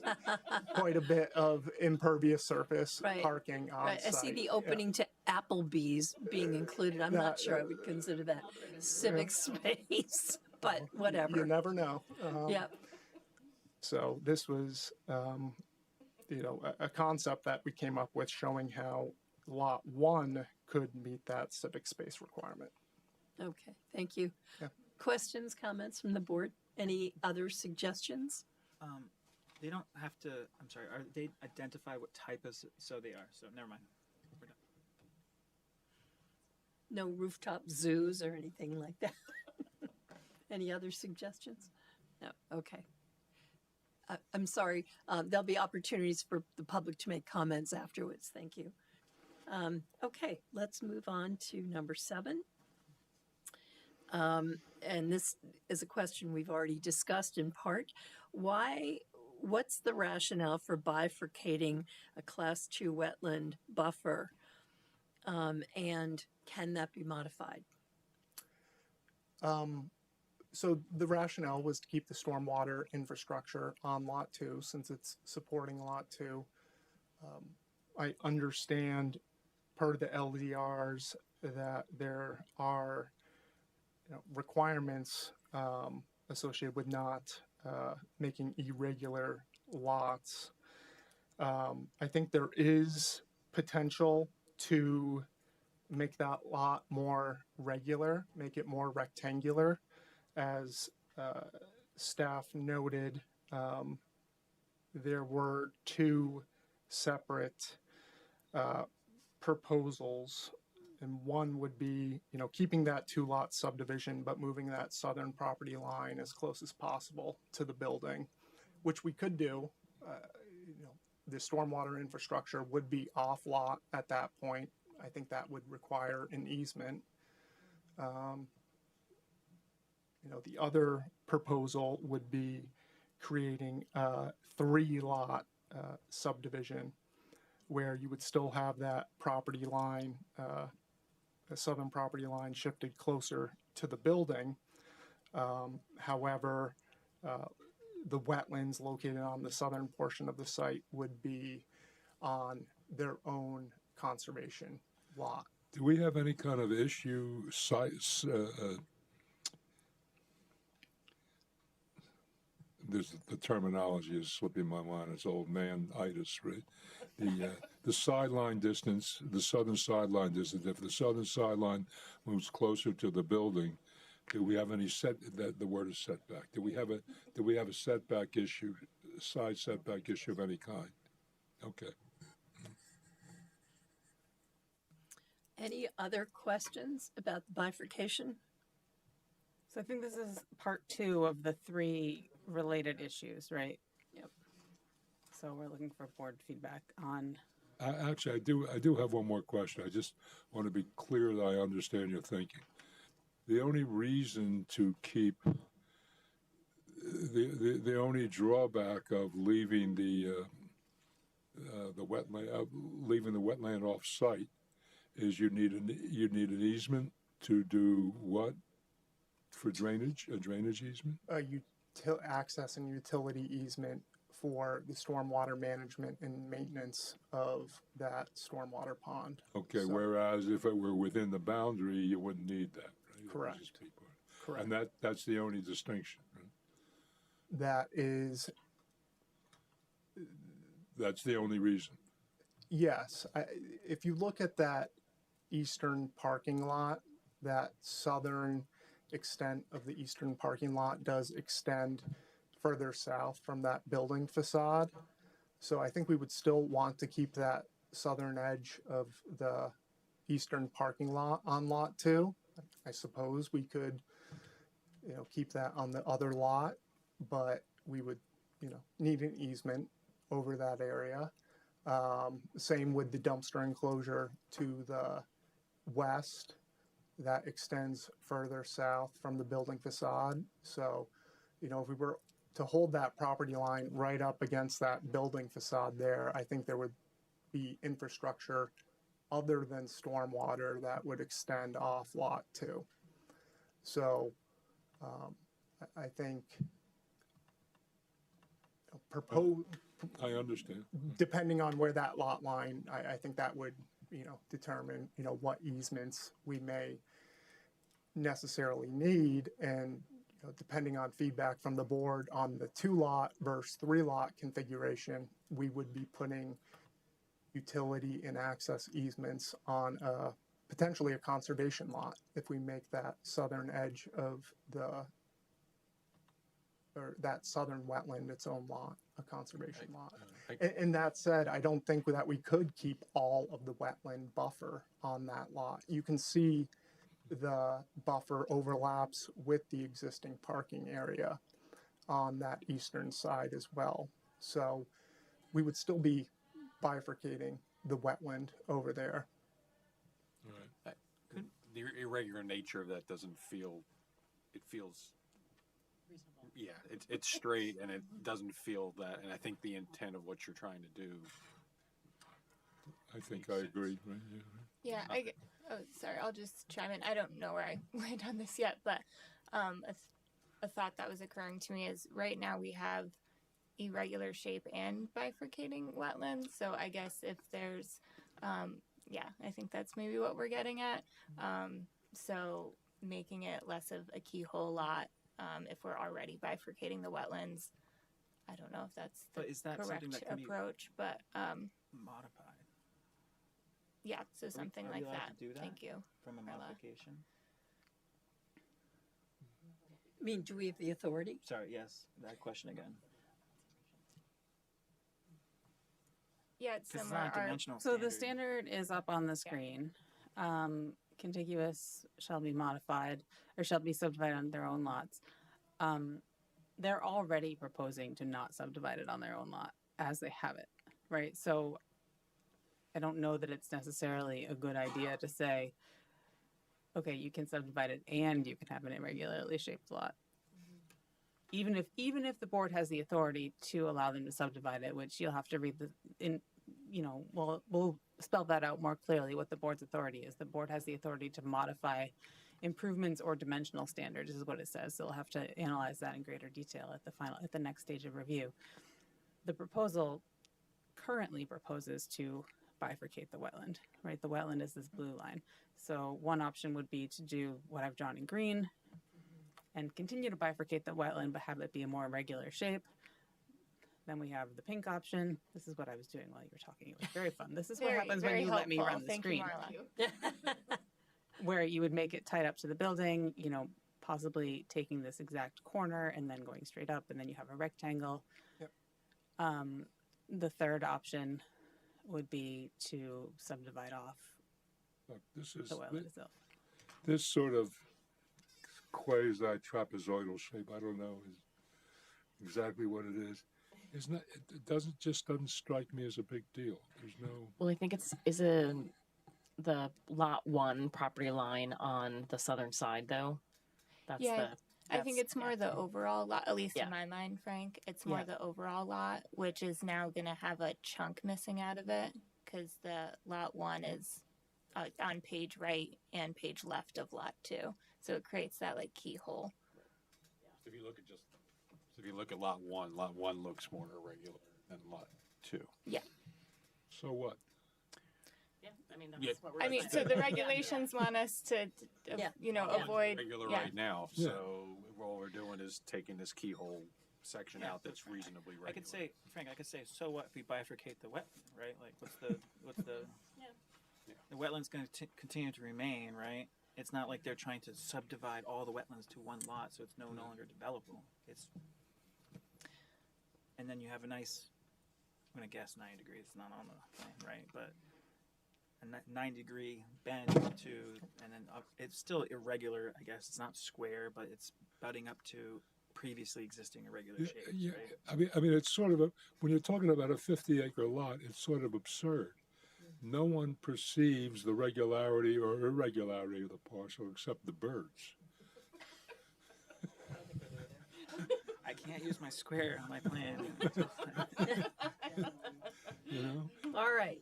quite a bit of impervious surface Right. parking on Right, I site. see the Yeah. opening to Applebee's being included. I'm not sure I would consider that civic space, but whatever. You never know. Yep. So this was, a concept that we came up with showing how lot one could meet that civic space requirement. Okay, thank you. Yeah. Questions, comments from the board? Any other suggestions? They don't have to. I'm sorry. Are they identify what type of? So they are. So never mind. We're done. No rooftop zoos or anything like that? Any other suggestions? No, okay. I'm sorry. There'll be opportunities for the public to make comments afterwards. Thank you. Okay, let's move on to number 7. And this is a question we've already discussed in part. What's the rationale for bifurcating a Class 2 wetland buffer? And can that be modified? So the rationale was to keep the stormwater infrastructure on Lot 2 since it's supporting Lot 2. I understand per the LDRs that there are requirements associated with not making irregular lots. I think there is potential to make that lot more regular, make it more rectangular. As staff noted, there were 2 separate proposals, and one would be, keeping that 2-lot subdivision, but moving that southern property line as close as possible to the building, which we could do. The stormwater infrastructure would be off lot at that point. I think that would require an easement. The other proposal would be creating a 3-lot subdivision where you would still have that property line, the southern property line shifted closer to the building. However, the wetlands located on the southern portion of the site would be on their own conservation lot. Do we have any kind of issue size? The terminology is slipping my mind. It's old man-itis, right? The sideline distance, the southern sideline distance. If the southern sideline moves closer to the building, do we have any the word is setback? Do we have a setback issue, side setback issue of any kind? Okay. Any other questions about the bifurcation? So I think this is part 2 of the 3 related issues, right? Yep. So we're looking for board feedback on. Actually, I do have one more question. I just want to be clear that I understand your thinking. The only reason to keep the only drawback of leaving the wetland leaving the wetland off site is you need an easement to do what for drainage? A drainage easement? Access and utility easement for the stormwater management and maintenance of that stormwater pond. Okay, So- whereas if it were within the boundary, you wouldn't need that, right? It would Correct. just be part- Correct. And that's the only distinction, right? That's the only reason. Yes. If you look at that eastern parking lot, that southern extent of the eastern parking lot does extend further south from that building facade. So I think we would still want to keep that southern edge of the eastern parking lot on Lot 2. I suppose we could, keep that on the other lot, but we would, need an easement over that area. Same with the dumpster enclosure to the west that extends further south from the building facade. So, if we were to hold that property line right up against that building facade there, I think there would be infrastructure other than stormwater that would extend off Lot 2. So I think I understand. depending on where that lot line, I think that would, determine, what easements we may necessarily need. And, depending on feedback from the board on the 2-lot versus 3-lot configuration, we would be putting utility and access easements on potentially a conservation lot if we make that southern edge of or that southern wetland its own lot, a conservation lot. And that said, I don't think that we could keep all of the wetland buffer on that lot. You can see the buffer overlaps with the existing parking area on that eastern side as well. So we would still be bifurcating the wetland over there. The irregular nature of that doesn't feel, it feels, Reasonable. yeah, it's straight and it doesn't feel that, and I think the intent of what you're trying to do. I think I agree. Right? Yeah, oh, sorry, I'll just chime in. I don't know where I land on this yet, but a thought that was occurring to me is right now we have irregular shape and bifurcating wetlands. So I guess if there's, yeah, I think that's maybe what we're getting at. So making it less of a keyhole lot if we're already bifurcating the wetlands. I don't know if that's the But is that correct something that can be approach, but modified yeah, so something are we like allowed that. to do that? Thank you. from a Carla. modification? I mean, do we have the authority? Sorry, yes, that question again. Yeah, it's 'Cause it's similar. not a dimensional So the standard. standard is up on the screen. Contiguous shall be modified or shall be subdivided on their own lots. They're already proposing to not subdivide it on their own lot as they have it, right? So I don't know that it's necessarily a good idea to say, okay, you can subdivide it and you can have an irregularly shaped lot. Even if the board has the authority to allow them to subdivide it, which you'll have to read we'll spell that out more clearly what the board's authority is. The board has the authority to modify improvements or dimensional standards is what it says. So we'll have to analyze that in greater detail at the next stage of review. The proposal currently proposes to bifurcate the wetland, right? The wetland is this blue line. So one option would be to do what I've drawn in green and continue to bifurcate the wetland, but have it be a more regular shape. Then we have the pink option. This is what I was doing while you were talking. It was very fun. This is what happens when you let me run the Thank screen. You, Marla. Where you would make it tied up to the building, possibly taking this exact corner and then going straight up, and then you have a rectangle. Yep. The third option would be to subdivide off Look, the wetland itself. this sort of quasi trapezoidal shape. I don't know exactly what it is. Isn't that, it doesn't strike me as a big deal. There's no. Well, I think the lot 1 property line on the southern side, though. That's Yeah, I think that's- it's more the overall lot, at least Yeah. in my mind, Frank. It's more Yeah. the overall lot, which is now going to have a chunk missing out of it because the lot 1 is on page right and page left of lot 2. So it creates that like keyhole. If you look at lot 1 looks more irregular than lot 2. So what? Yeah, I mean, Yeah. that's what we're I mean, so the regulations want us to, Yeah. avoid. Regular yeah. right now, Yeah. so all we're doing is taking this keyhole section out that's reasonably regular. I could say, Frank, so what if we bifurcate the wetland, right? Like, what's the, the wetland's going to continue to remain, right? It's not like they're trying to subdivide all the wetlands to one lot, so it's no longer developable. And then you have a nice, I'm going to guess 90 degrees, it's not on the plan, right? But a 90-degree bend to, and then it's still irregular, I guess. It's not square, but it's butting up to previously existing irregular shapes, Yeah, right? I mean, it's sort of when you're talking about a 50-acre lot, it's sort of absurd. No one perceives the regularity or irregularity of the parcel except the birds. I can't use my square on my plan. You know, All right.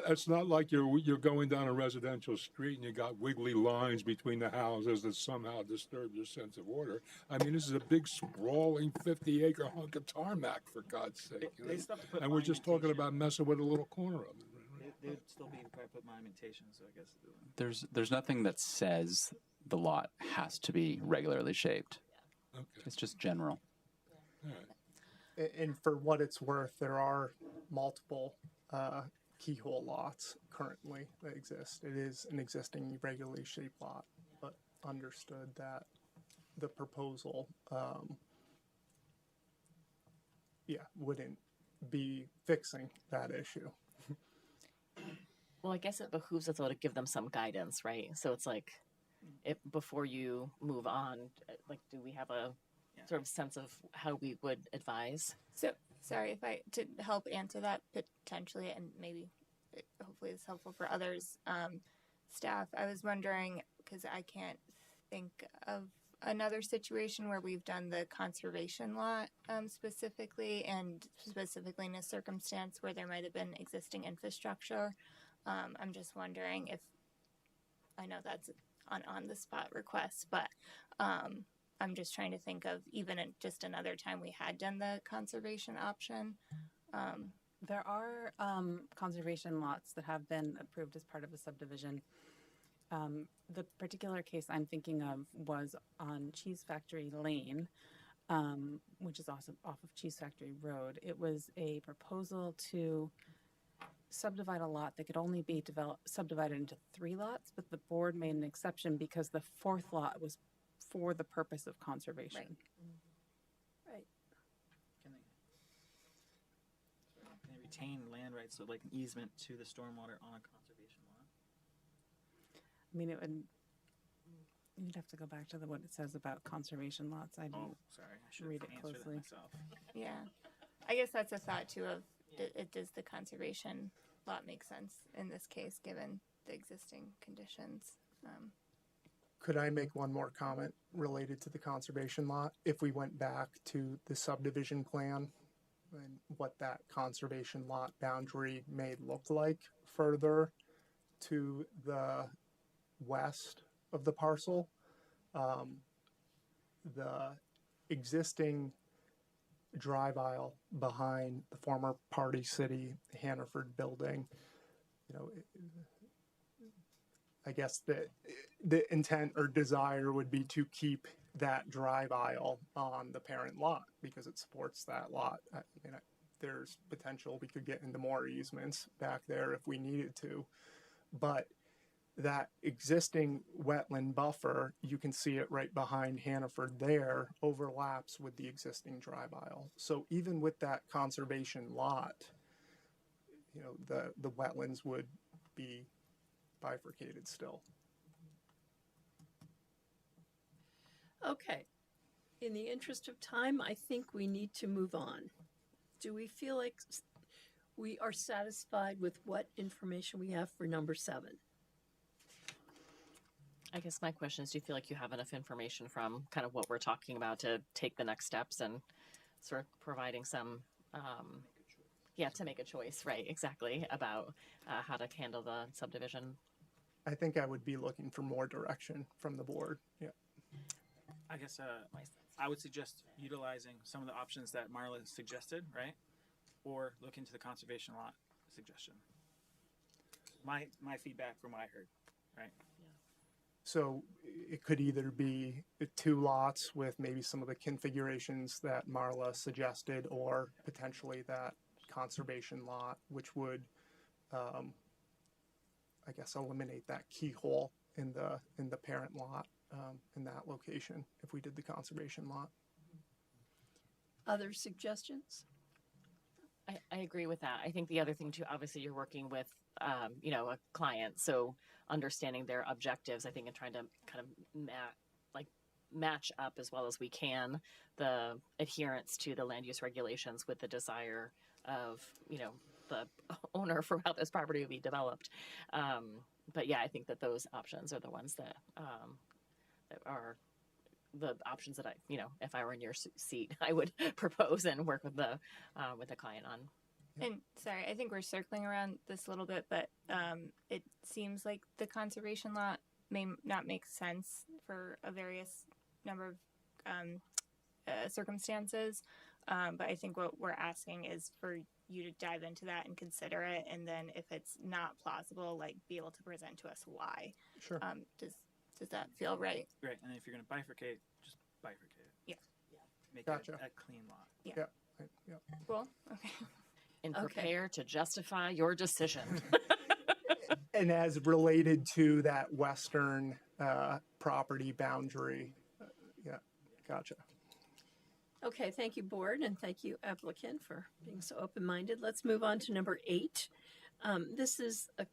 it's not like you're going down a residential street and you got wiggly lines between the houses that somehow disturb your sense of order. I mean, this is a big sprawling 50-acre hunk of tarmac, for God's sake. You know? They still have to put And we're just talking monumentation. about messing with a little corner of it. They'd still be required to put monumentation, so I guess. There's nothing that says the lot has to be regularly shaped. Okay. It's just general. All right. And for what it's worth, there are multiple keyhole lots currently that exist. It is an existing irregularly shaped lot, but understood that the proposal, wouldn't be fixing that issue. Well, I guess it behooves us though to give them some guidance, right? So it's like, if before you move on, like, do we have a Yeah. sort of sense of how we would advise? So sorry if I to help answer that potentially, and maybe hopefully it's helpful for others. Staff, I was wondering because I can't think of another situation where we've done the conservation lot specifically, and specifically in a circumstance where there might have been existing infrastructure. I'm just wondering if I know that's on the spot request, but I'm just trying to think of even just another time we had done the conservation option. There are conservation lots that have been approved as part of a subdivision. The particular case I'm thinking of was on Cheese Factory Lane, which is also off of Cheese Factory Road. It was a proposal to subdivide a lot that could only be subdivided into 3 lots, but the board made an exception because the 4th lot was for the purpose of conservation. Right. Can they retain land rights, so like an easement to the stormwater on a conservation lot? I mean, you'd have to go back to what it says about conservation lots. I Oh, didn't sorry, I should read have it answered closely. that myself. Yeah, I guess that's a thought too of does the conservation lot make sense in this case given the existing conditions? Could I make one more comment related to the conservation lot? If we went back to the subdivision plan and what that conservation lot boundary may look like further to the west of the parcel, the existing drive aisle behind the former Party City Hannaford building, I guess the intent or desire would be to keep that drive aisle on the parent lot because it supports that lot. I mean, there's potential we could get into more easements back there if we needed to, but that existing wetland buffer, you can see it right behind Hannaford there, overlaps with the existing drive aisle. So even with that conservation lot, the wetlands would be bifurcated still. Okay. In the interest of time, I think we need to move on. Do we feel like we are satisfied with what information we have for number 7? I guess my question is, do you feel like you have enough information from kind of what we're talking about to take the next steps and sort of providing some, to make a choice, right, exactly, about how to handle the subdivision? I think I would be looking for more direction from the board. Yeah. I guess I would suggest utilizing some of the options that Marla suggested, right? Or look into the conservation lot suggestion. My feedback from what I heard, right? So it could either be 2 lots with maybe some of the configurations that Marla suggested, or potentially that conservation lot, which would, I guess, eliminate that keyhole in the parent lot in that location if we did the conservation lot. Other suggestions? I agree with that. I think the other thing too, obviously you're working with, a client, so understanding their objectives, I think, and trying to kind of match up as well as we can the adherence to the land use regulations with the desire of, the owner for how this property will be developed. But yeah, I think that those options are the ones that are the options that I, if I were in your seat, I would propose and work with the client on. And sorry, I think we're circling around this a little bit, but it seems like the conservation lot may not make sense for a various number of circumstances. But I think what we're asking is for you to dive into that and consider it, and then if it's not plausible, be able to present to us why. Sure. Does that feel right? Right, and if you're going to bifurcate, just bifurcate it. Yeah. make Gotcha. a clean lot. Yeah. Cool. Okay. And Okay. prepare to justify your decision. And as related to that western property boundary. Yeah, gotcha. Okay, thank you, board, and thank you, applicant, for being so open-minded. Let's move on to number 8. This is a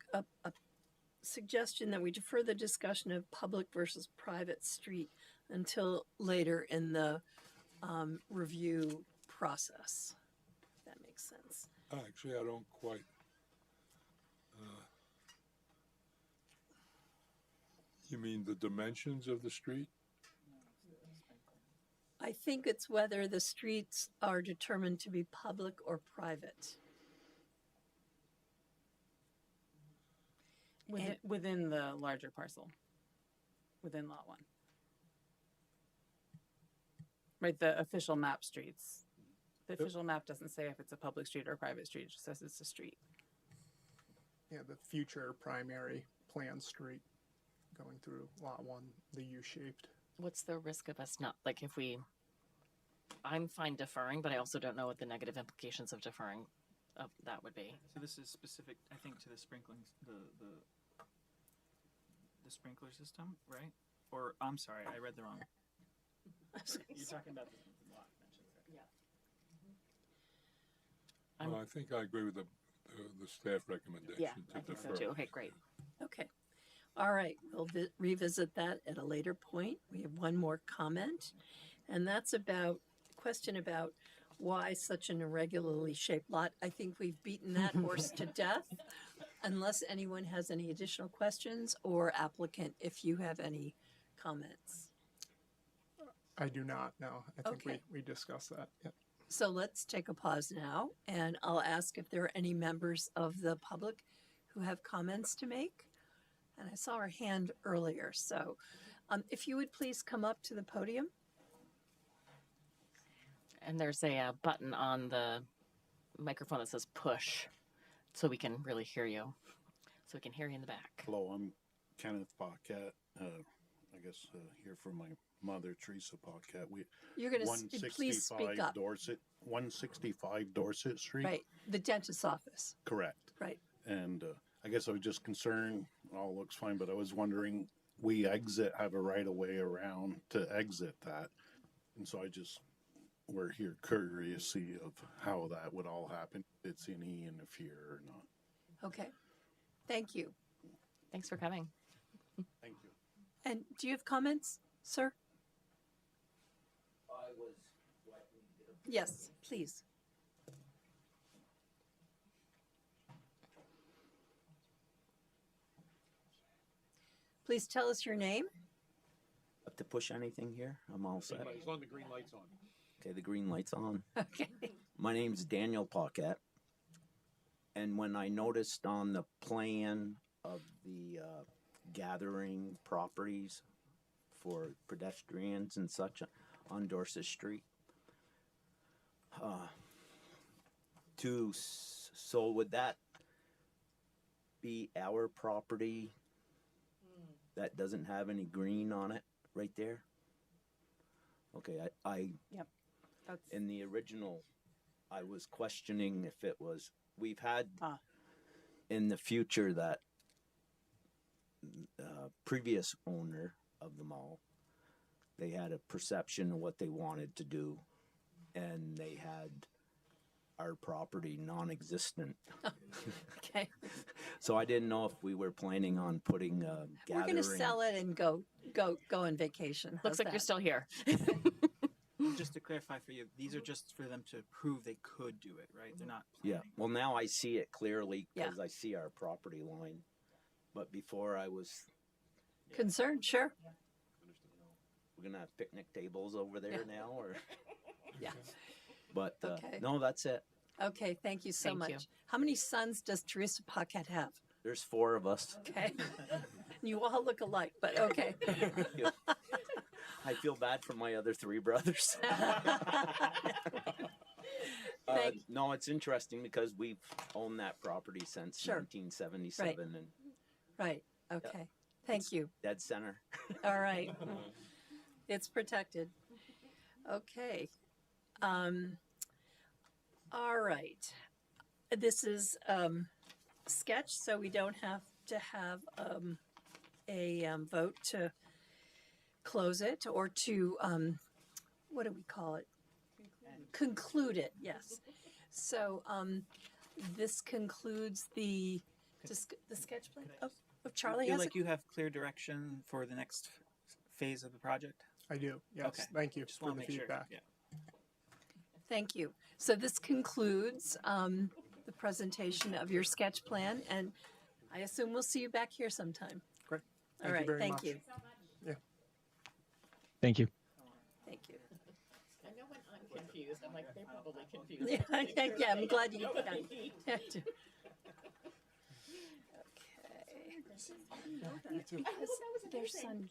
suggestion that we defer the discussion of public versus private street until later in the review process. If that makes sense. Actually, I don't quite. You mean the dimensions of the street? I think it's whether the streets are determined to be public or private. Within the larger parcel, within lot 1. Right, the official map streets. The official map doesn't say if it's a public street or a private street, it just says it's a street. Yeah, the future primary plan street going through lot 1, the U-shaped. What's the risk of us not, like if we, I'm fine deferring, but I also don't know what the negative implications of deferring of that would be. So this is specific, I think, to the sprinkling, the sprinkler system, right? Or, I'm sorry, I read the wrong. You're talking about the lot dimensions. Yeah. Well, I think I agree with the staff recommendation Yeah, to I think so defer. too. Okay, great. Okay. All right, we'll revisit that at a later point. We have one more comment, and that's about question about why such an irregularly shaped lot. I think we've beaten that horse to death. Unless anyone has any additional questions, or applicant, if you have any comments. I do not know. I think Okay. we discussed that. Yep. So let's take a pause now, and I'll ask if there are any members of the public who have comments to make. And I saw her hand earlier, so if you would please come up to the podium. And there's a button on the microphone that says push, so we can really hear you. So we can hear you in the back. Hello, I'm Kenneth Paquette. I guess here for my mother, Teresa Paquette. You're going to please speak up. 165 Dorset Street. Right, the dentist's office. Correct. Right. And I guess I was just concerned. All looks fine, but I was wondering. We have a right of way around to exit that, and so we're here courtesy of how that would all happen. It's any interfere or not. Okay. Thank you. Thanks for coming. Thank you. And do you have comments, sir? Yes, please. Please tell us your name. Have to push anything here? I'm all set. As long as the green light's on. Okay, the green light's on. Okay. My name's Daniel Paquette. And when I noticed on the plan of the gathering properties for pedestrians and such on Dorset Street, so would that be our property that doesn't have any green on it right there? Okay, Yep. That's in the original, I was questioning if it was, we've had in the future that previous owner of the mall, they had a perception of what they wanted to do, and they had our property non-existent. Okay. So I didn't know if we were planning on putting a We're gathering. going to sell it and go on vacation. Looks How's like you're that? still here. Just to clarify for you, these are just for them to prove they could do it, right? They're not Yeah. planning. Well, now I see it clearly Yeah. because I see our property line. But before I was, Concerned, sure. we're gonna have picnic tables over there now, or. Yeah. But Okay. no, that's it. Okay, thank you so Thank much. you. How many sons does Teresa Paquette have? There's 4 of us. Okay. You all look alike, but okay. I feel bad for my other 3 brothers. Thank- No, it's interesting because we've owned that property since Sure. 1977 and Right, okay. Thank you. dead center. All right. It's protected. Okay. All right. This is sketch, so we don't have to have a vote to close it or to what do we call it? Conclude it. Yes. So this concludes the sketch plan. Of Charlie Feel has like you have clear direction for the next phase of the project? I do. Yes. Okay. Thank you Just for want the to make feedback. sure. Yeah. Thank you. So this concludes the presentation of your sketch plan, and I assume we'll see you back here sometime. Great. All Thank right. you very Thank much. you. Yeah. Thank you. Thank you. I know when I'm confused, I'm like, they're probably confused. Yeah, I'm glad you got it. You too. Because their son.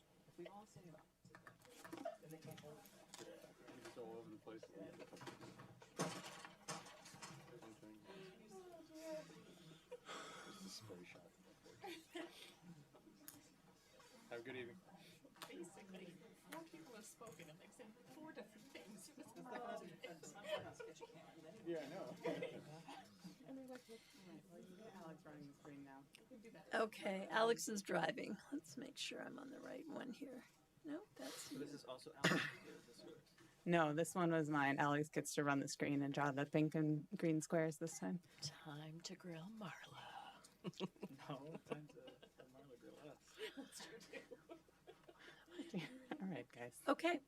Have a good evening. Basically, 4 people have spoken and they've said 4 different things. Yeah, I know. And they're like, Alex running the screen now. Okay, Alex is driving. Let's make sure I'm on the right one here. No, that's So this is also Alex. Or is this yours? No, this one was mine. Alex gets to run the screen and draw the pink and green squares this time. Time to grill Marla. No, time to Marla grill us. That's true too. All right, guys. okay.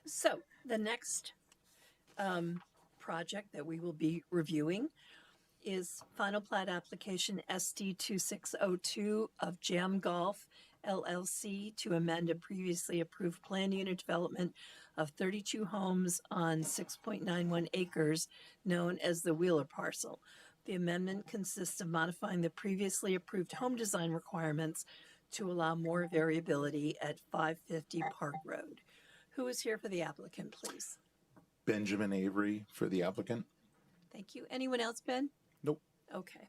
So the next project that we will be reviewing is final plat application SD 2602 of Jam Golf LLC to amend a previously approved plan unit development of 32 homes on 6.91 acres known as the Wheeler parcel. The amendment consists of modifying the previously approved home design requirements to allow more variability at 550 Park Road. Who is here for the applicant, please? Benjamin Avery for the applicant. Thank you. Anyone else, Ben? Nope. Okay.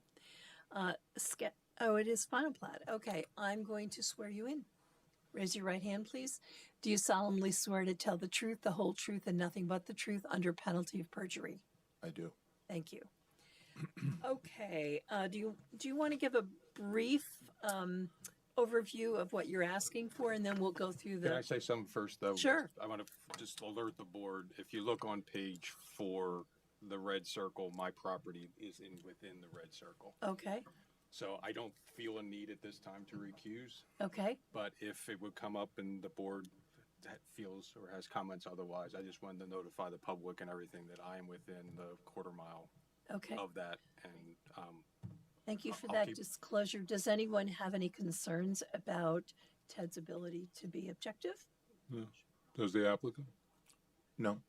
Oh, it is final plat. Okay, I'm going to swear you in. Raise your right hand, please. Do you solemnly swear to tell the truth, the whole truth, and nothing but the truth under penalty of perjury? I do. Thank you. Okay. Do you want to give a brief overview of what you're asking for, and then we'll go through the. Can I say something first, though? Sure. I want to just alert the board. If you look on page 4, the red circle, my property is within the red circle. Okay. So I don't feel a need at this time to recuse. Okay. But if it would come up and the board feels or has comments otherwise, I just wanted to notify the public and everything that I am within the quarter mile Okay. of that. And Thank you for I'll that keep- disclosure. Does anyone have any concerns about Ted's ability to be objective? No. Does the applicant? No.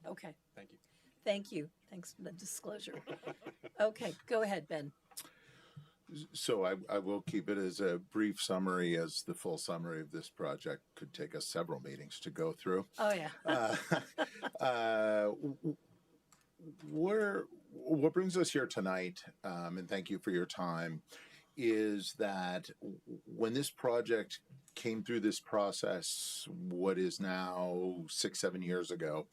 Okay. thank you. Thank you. Thanks for the disclosure. Okay, go ahead, Ben. So I will keep it as a brief summary, as the full summary of this project could take us several meetings to go through. Oh, yeah. What brings us here tonight, and thank you for your time, is that when this project came through this process, what is now 6-7 years ago,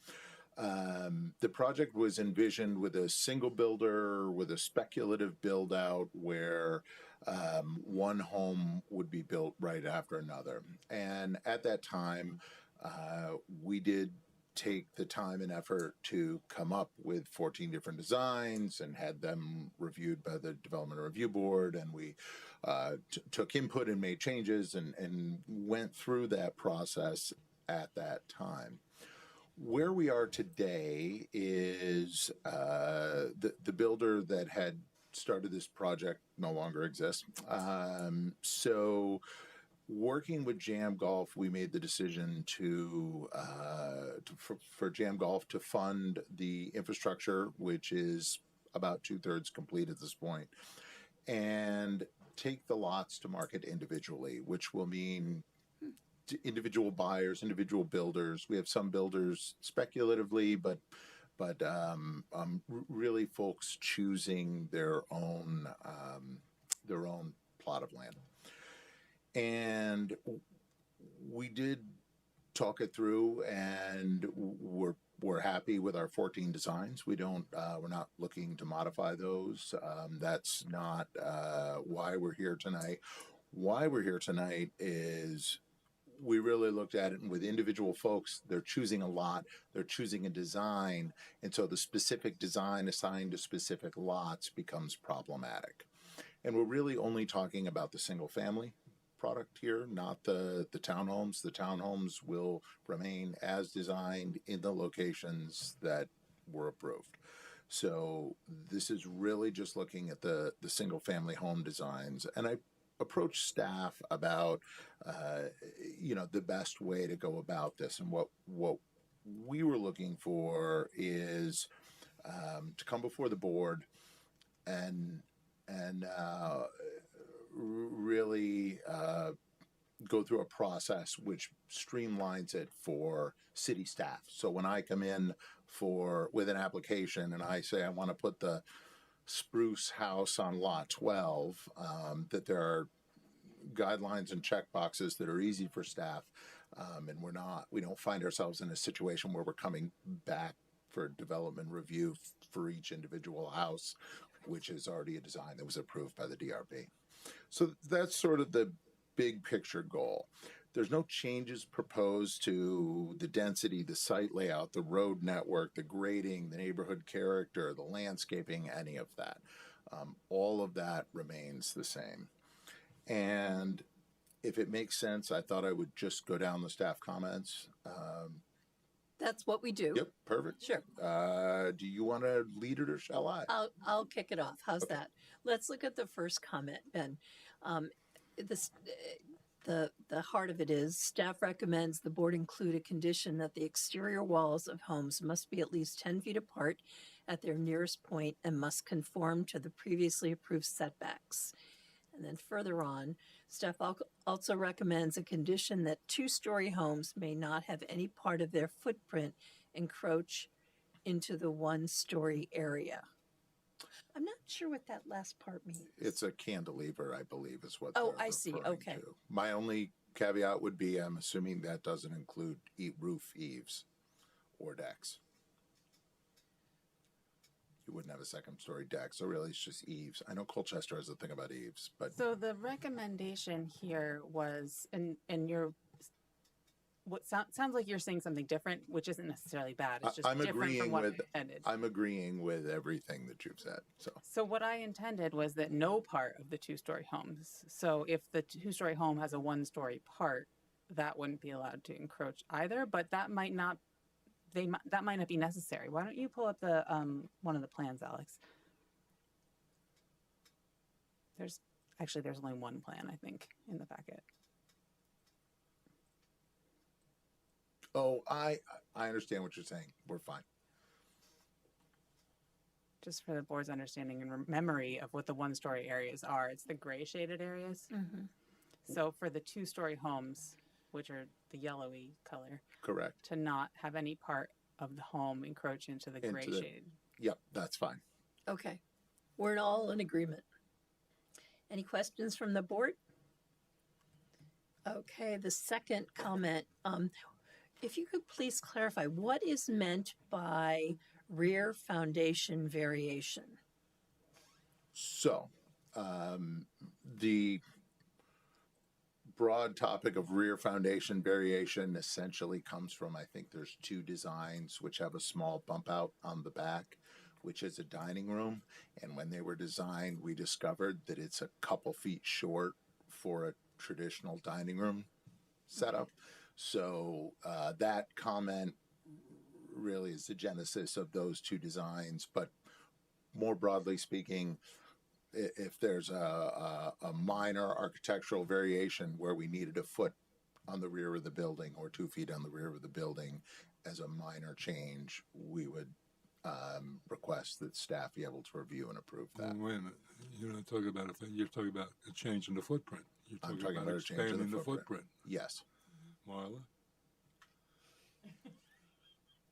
the project was envisioned with a single builder, with a speculative build out where one home would be built right after another. And at that time, we did take the time and effort to come up with 14 different designs and had them reviewed by the Development Review Board. And we took input and made changes and went through that process at that time. Where we are today is the builder that had started this project no longer exists. So working with Jam Golf, we made the decision for Jam Golf to fund the infrastructure, which is about 2/3 complete at this point, and take the lots to market individually, which will mean individual buyers, individual builders. We have some builders speculatively, but really folks choosing their own plot of land. And we did talk it through, and we're we're happy with our 14 designs. We're not looking to modify those. That's not why we're here tonight. Why we're here tonight is we really looked at it, and with individual folks, they're choosing a lot, they're choosing a design, and so the specific design assigned to specific lots becomes problematic. And we're really only talking about the single family product here, not the townhomes. The townhomes will remain as designed in the locations that were approved. So this is really just looking at the single family home designs. And I approach staff about the best way to go about this, and what we were looking for is to come before the board and really go through a process which streamlines it for city staff. So when I come in with an application and I say I want to put the spruce house on lot 12, that there are guidelines and check boxes that are easy for staff, and we don't find ourselves in a situation where we're coming back for development review for each individual house, which is already a design that was approved by the DRB. So that's sort of the big picture goal. There's no changes proposed to the density, the site layout, the road network, the grading, the neighborhood character, the landscaping, any of that. All of that remains the same. And if it makes sense, I thought I would just go down the staff comments. That's what we do. Yep, perfect. Sure. Do you want to lead it or shall I? I'll kick it off. How's that? Let's look at the first comment, Ben. The heart of it is staff recommends the board include a condition that the exterior walls of homes must be at least 10 feet apart at their nearest point and must conform to the previously approved setbacks. And then further on, staff also recommends a condition that two-story homes may not have any part of their footprint encroach into the one-story area. I'm not sure what that last part means. It's a cantilever, I believe, is what. Oh, they're I see. referring Okay. to. My only caveat would be, I'm assuming that doesn't include roof eaves or decks. You wouldn't have a second-story deck, so really it's just eaves. I know Colchester has a thing about eaves, but So the recommendation here was, and sounds like you're saying something different, which isn't necessarily bad. It's just I'm different agreeing from what with I intended. I'm agreeing with everything that you've said. So what I intended was that no part of the two-story homes. So if the two-story home has a one-story part, that wouldn't be allowed to encroach either. But that might not be necessary. Why don't you pull up the one of the plans, Alex? There's only one plan, I think, in the packet. Oh, I understand what you're saying. We're fine. Just for the board's understanding and memory of what the one-story areas are, it's the gray shaded areas. Mm-hmm. So for the two-story homes, which are the yellowy color, Correct. to not have any part of the home encroach into the gray shade. Yep, that's fine. Okay. We're all in agreement. Any questions from the board? Okay, the second comment. If you could please clarify, what is meant by rear foundation variation? So, the broad topic of rear foundation variation essentially comes from, I think there's two designs which have a small bump out on the back, which is a dining room. And when they were designed, we discovered that it's a couple feet short for a traditional dining room setup. So that comment really is the genesis of those two designs. But more broadly speaking, if there's a minor architectural variation where we needed a foot on the rear of the building or 2 feet on the rear of the building as a minor change, we would request that staff be able to review and approve that. Wait a minute. You're not talking about you're talking about a change in the footprint. You're I'm talking about a change in expanding the the footprint. Yes. Marla?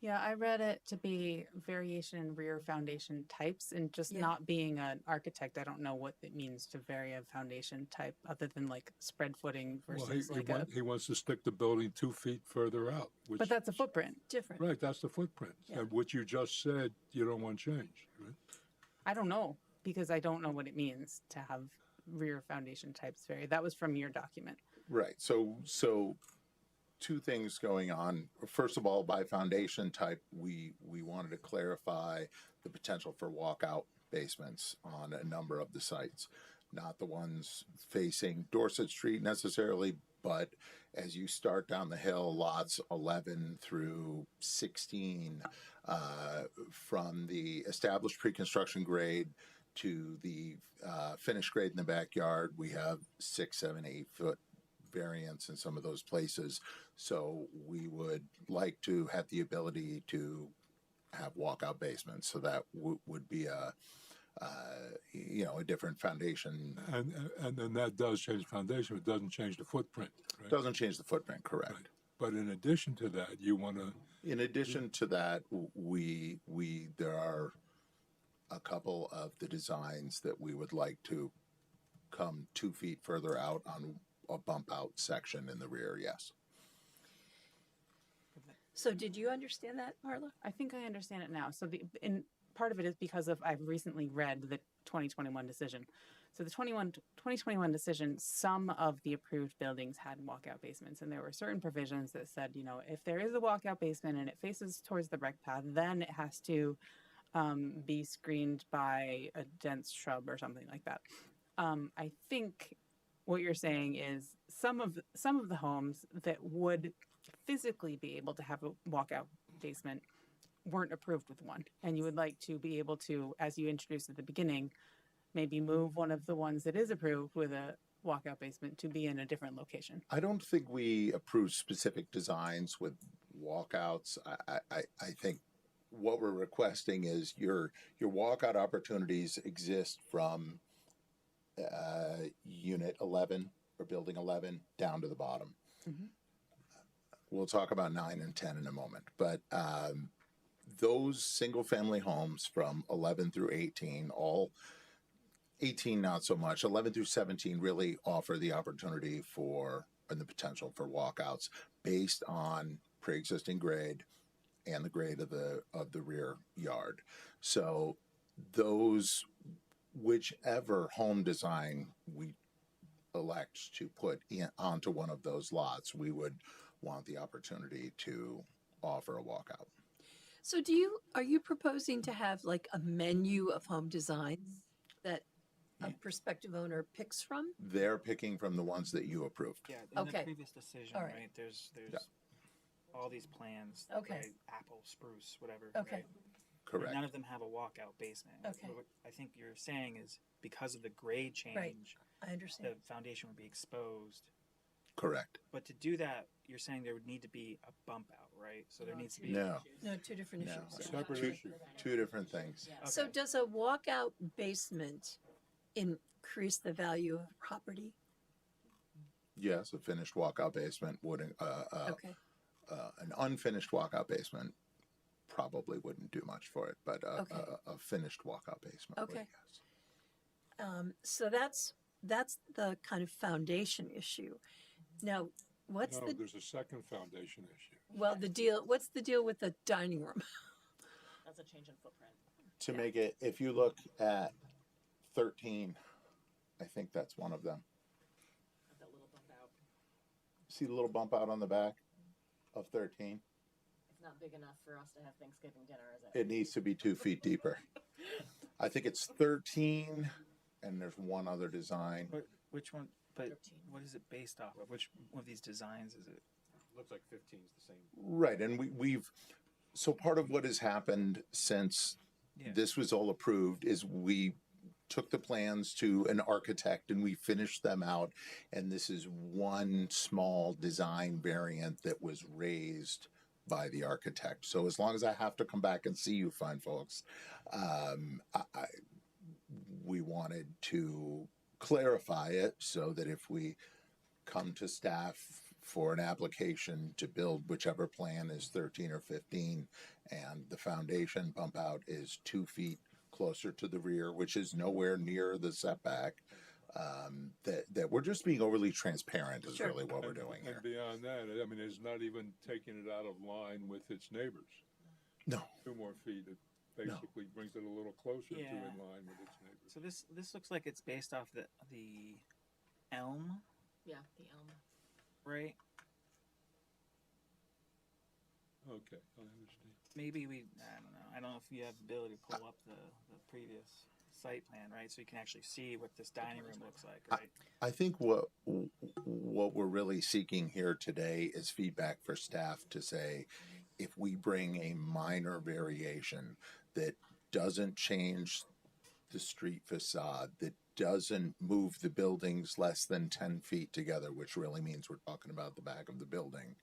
Yeah, I read it to be variation in rear foundation types, and just Yeah. not being an architect, I don't know what it means to vary a foundation type other than like spread footing Well, versus like a. he wants to stick the building 2 feet further out, which, But that's a footprint. Different. right, that's the footprint. Yeah. And what you just said, you don't want changed, right? I don't know because I don't know what it means to have rear foundation types vary. That was from your document. Right. So two things going on. First of all, by foundation type, we wanted to clarify the potential for walkout basements on a number of the sites, not the ones facing Dorset Street necessarily, but as you start down the hill, lots 11 through 16, from the established pre-construction grade to the finished grade in the backyard, we have 6, 7, 8 foot variance in some of those places. So we would like to have the ability to have walkout basements. So that would be a different foundation. And then that does change the foundation, it doesn't change the footprint, right? Doesn't change the footprint, correct? Right. But in addition to that, you want to, In addition to that, there are a couple of the designs that we would like to come 2 feet further out on a bump out section in the rear. Yes. So did you understand that, Marla? I think I understand it now. So part of it is because I've recently read the 2021 decision. So the 2021 decision, some of the approved buildings had walkout basements, and there were certain provisions that said, if there is a walkout basement and it faces towards the rec path, then it has to be screened by a dense shrub or something like that. I think what you're saying is some of the homes that would physically be able to have a walkout basement weren't approved with one, and you would like to be able to, as you introduced at the beginning, maybe move one of the ones that is approved with a walkout basement to be in a different location. I don't think we approve specific designs with walkouts. I think what we're requesting is your walkout opportunities exist from unit 11 or building 11 down to the bottom. Mm-hmm. We'll talk about 9 and 10 in a moment, but those single family homes from 11 through 18, all 18 not so much, 11 through 17 really offer the opportunity for and the potential for walkouts based on pre-existing grade and the grade of the rear yard. So those, whichever home design we elect to put onto one of those lots, we would want the opportunity to offer a walkout. So are you proposing to have like a menu of home designs that a prospective owner picks from? They're picking from the ones that you approved. Yeah, in Okay. the previous decision, All right. right? There's Yeah. all these plans. Okay. Right? Apple, spruce, whatever. Okay. Right? But Correct. none of them have a walkout basement. Okay. What I think you're saying is because of the grade change, Right. I the understand. foundation would be exposed. Correct. But to do that, you're saying there would need to be a bump out, right? So there needs to be. No. No, two different No. issues. yeah. separate Two, issue. two different things. Okay. So does a walkout basement increase the value of property? Yes, a finished walkout basement would. Okay. An unfinished walkout basement probably wouldn't do much for it, but Okay. a finished walkout basement would. Okay. Yes. So that's the kind of foundation issue. Now, what's No, the there's a second foundation issue. what's the deal with the dining room? That's a change in footprint. To make it, if you look at 13, I think that's one of them. That little bump out. See the little bump out on the back of 13? It's not big enough for us to have Thanksgiving dinner, is it? It needs to be 2 feet deeper. I think it's 13, and there's one other design. But which one? But 13. what is it based off of? Which one of these designs is it? Looks like 15 is the same. Right, and we've so part of what has happened since Yeah. this was all approved is we took the plans to an architect and we finished them out, and this is one small design variant that was raised by the architect. So as long as I have to come back and see you fine folks, we wanted to clarify it so that if we come to staff for an application to build whichever plan is 13 or 15, and the foundation pump out is 2 feet closer to the rear, which is nowhere near the setback, that we're just being overly transparent is Sure. really what we're doing here. And beyond that, I mean, it's not even taking it out of line with its neighbors. No. 2 more feet, it basically brings it a little closer to in line with its neighbors. So this looks like it's based off the elm, Yeah, the elm. right? Okay, I understand. Maybe I don't know. I don't know if you have the ability to pull up the previous site plan, right? So you can actually see what this dining room looks like, right? I think what we're really seeking here today is feedback for staff to say, if we bring a minor variation that doesn't change the street facade, that doesn't move the buildings less than 10 feet together, which really means we're talking about the back of the building,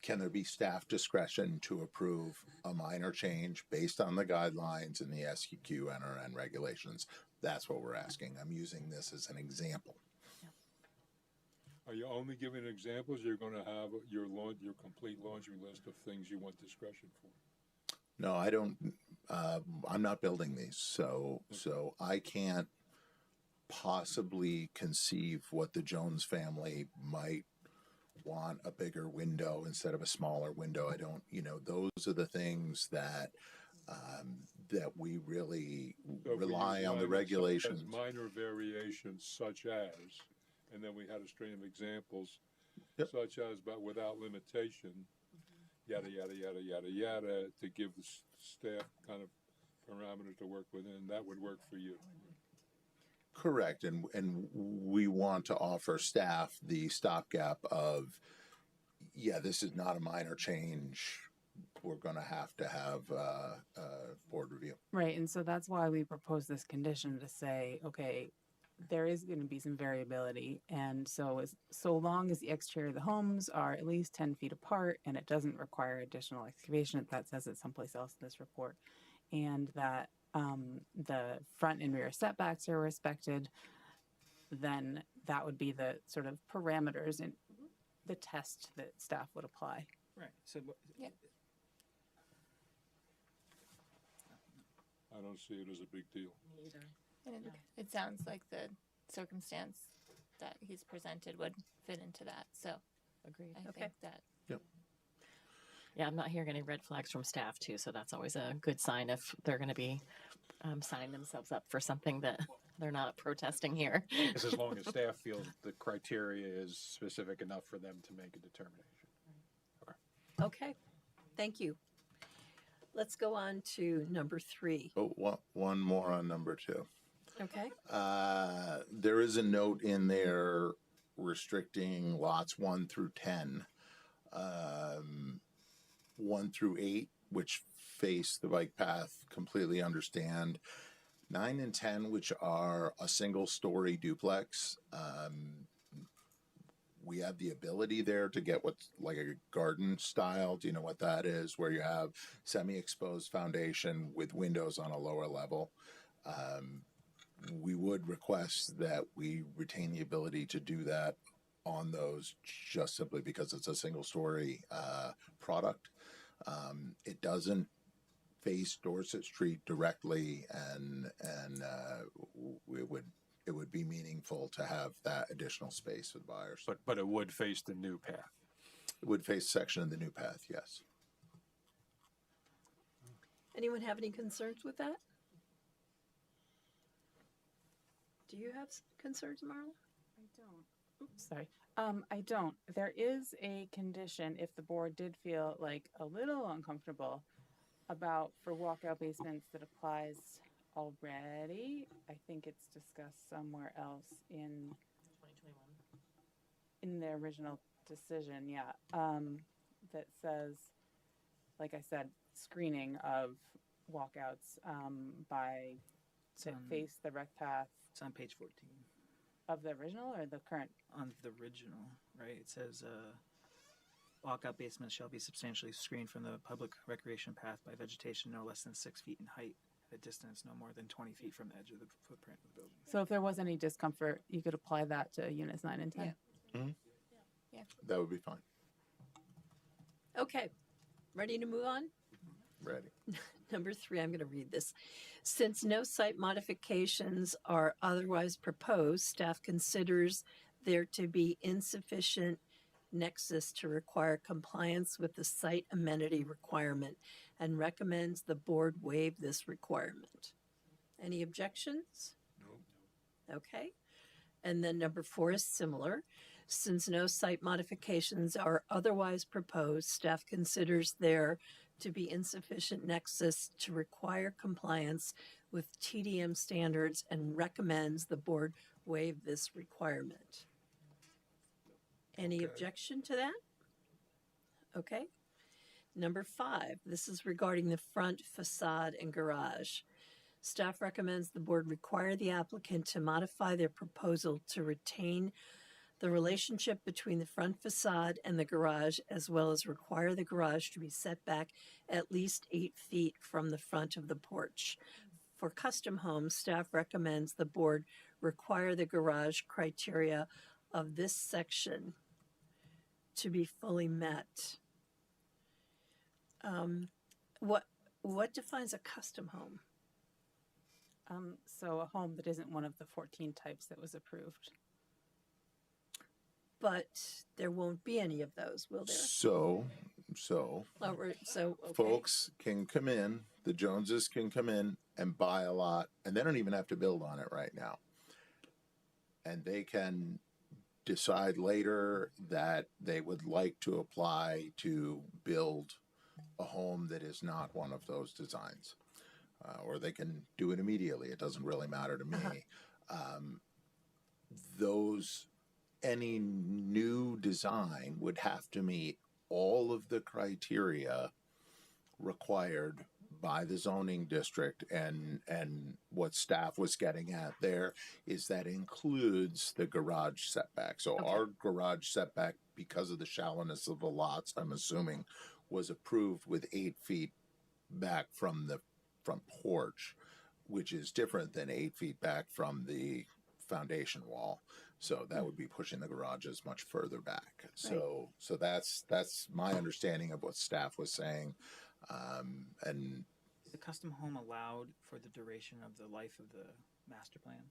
can there be staff discretion to approve a minor change based on the guidelines and the SQQ NRN regulations? That's what we're asking. I'm using this as an example. Are you only giving examples? You're going to have your complete laundry list of things you want discretion for? No, I don't. I'm not building these, so I can't possibly conceive what the Jones family might want a bigger window instead of a smaller window. I don't. Those are the things that that we really So if we rely use on the minor- regulations. as minor variations such as, and then we had a string of examples, Yep. such as, but without limitation, yada, yada, yada, yada, yada, to give the staff kind of parameters to work within, that would work for you. Correct, and we want to offer staff the stopgap of, this is not a minor change. We're going to have board review. Right, and so that's why we propose this condition to say, okay, there is going to be some variability, and so long as the exterior of the homes are at least 10 feet apart, and it doesn't require additional excavation, that says it someplace else in this report, and that the front and rear setbacks are respected, then that would be the sort of parameters and the test that staff would apply. Right. So Yeah. I don't see it as a big deal. Me either. And it sounds like the circumstance that he's presented would fit into that. So Agreed. I Okay. think that Yeah, I'm not hearing any red flags from staff too, so that's always a good sign if they're going to be signing themselves up for something that they're not protesting here. Because as long as staff feels the criteria is specific enough for them to make a determination. Okay, thank you. Let's go on to number 3. Oh, one more on number 2. Okay, There is a note in there restricting lots 1 through 10, 1 through 8, which face the bike path, completely understand. 9 and 10, which are a single story duplex. We have the ability there to get what's like a garden style. Do you know what that is? Where you have semi-exposed foundation with windows on a lower level. We would request that we retain the ability to do that on those, just simply because it's a single story product. It doesn't face Dorset Street directly, and it would be meaningful to have that additional space for the buyers. But it would face the new path. It would face a section of the new path, yes. anyone have any concerns with that? Do you have concerns, Marla? I don't. Oops, sorry. I don't. There is a condition if the board did feel like a little uncomfortable about for walkout basements that applies already. I think it's discussed somewhere else in 2021. the original decision, yeah. That says, like I said, screening of walkouts that face the rec path it's on page 14 of the original or the current. on the original, right? It says walkout basements shall be substantially screened from the public recreation path by vegetation no less than 6 feet in height, at a distance no more than 20 feet from the edge of the footprint of the building. So if there was any discomfort, you could apply that to units 9 and 10. Yeah. That would be fine. Okay, ready to move on? Ready. Number 3, I'm going to read this. Since no site modifications are otherwise proposed, staff considers there to be insufficient nexus to require compliance with the site amenity requirement and recommends the board waive this requirement. Any objections? No. Okay. And then number 4 is similar. Since no site modifications are otherwise proposed, staff considers there to be insufficient nexus to require compliance with TDM standards and recommends the board waive this requirement. Any objection to that? Okay. Number 5, this is regarding the front facade and garage. Staff recommends the board require the applicant to modify their proposal to retain the relationship between the front facade and the garage, as well as require the garage to be set back at least 8 feet from the front of the porch. For custom homes, staff recommends the board require the garage criteria of this section to be fully met. What defines a custom home? So a home that isn't one of the 14 types that was approved. But there won't be any of those, will there? So Okay. folks can come in, the Joneses can come in and buy a lot, and they don't even have to build on it right now. And they can decide later that they would like to apply to build a home that is not one of those designs. Or they can do it immediately. It doesn't really matter to me. Any new design would have to meet all of the criteria required by the zoning district, and what staff was getting at there is that includes the garage setback. So our garage setback, because of the shallowness of the lots, I'm assuming, was approved with 8 feet back from the front porch, which is different than 8 feet back from the foundation wall. So that would be pushing the garages much further back. So that's my understanding of what staff was saying. And is the custom home allowed for the duration of the life of the master plan?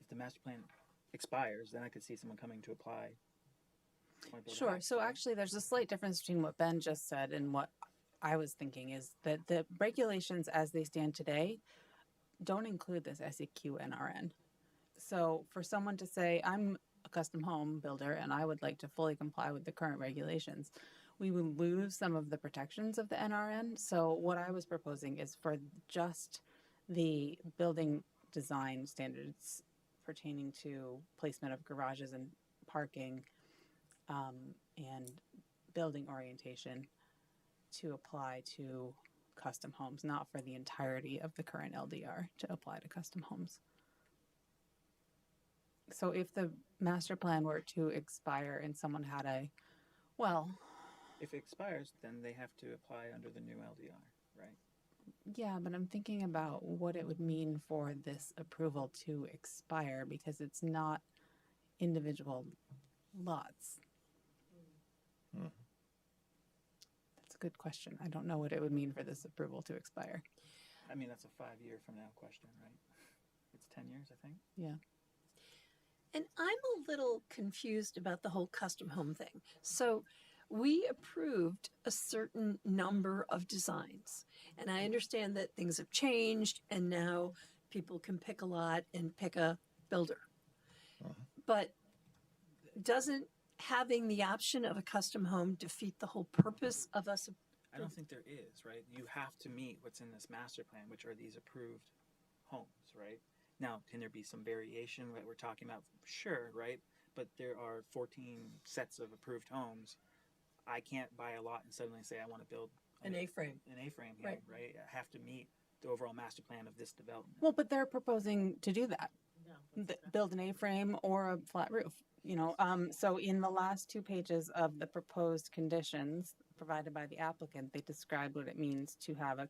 If the master plan expires, then I could see someone coming to apply. Sure. So actually, there's a slight difference between what Ben just said and what I was thinking, is that the regulations as they stand today don't include this SEQ NRN. So for someone to say, I'm a custom home builder and I would like to fully comply with the current regulations, we would lose some of the protections of the NRN. So what I was proposing is for just the building design standards pertaining to placement of garages and parking and building orientation to apply to custom homes, not for the entirety of the current LDR to apply to custom homes. So if the master plan were to expire and someone had if it expires, then they have to apply under the new LDR, right? Yeah, but I'm thinking about what it would mean for this approval to expire, because it's not individual lots. That's a good question. I don't know what it would mean for this approval to expire. I mean, that's a 5-year from now question, right? It's 10 years, I think. Yeah. And I'm a little confused about the whole custom home thing. So we approved a certain number of designs, and I understand that things have changed and now people can pick a lot and pick a builder. But doesn't having the option of a custom home defeat the whole purpose of us? I don't think there is, right? You have to meet what's in this master plan, which are these approved homes, right? Now, can there be some variation that we're talking about? Sure, right? But there are 14 sets of approved homes. I can't buy a lot and suddenly say I want to build An A-frame. An A-frame here, right? I have to meet the overall master plan of this development. Well, but they're proposing to do that. Build an A-frame or a flat roof, so in the last 2 pages of the proposed conditions provided by the applicant, they describe what it means to have a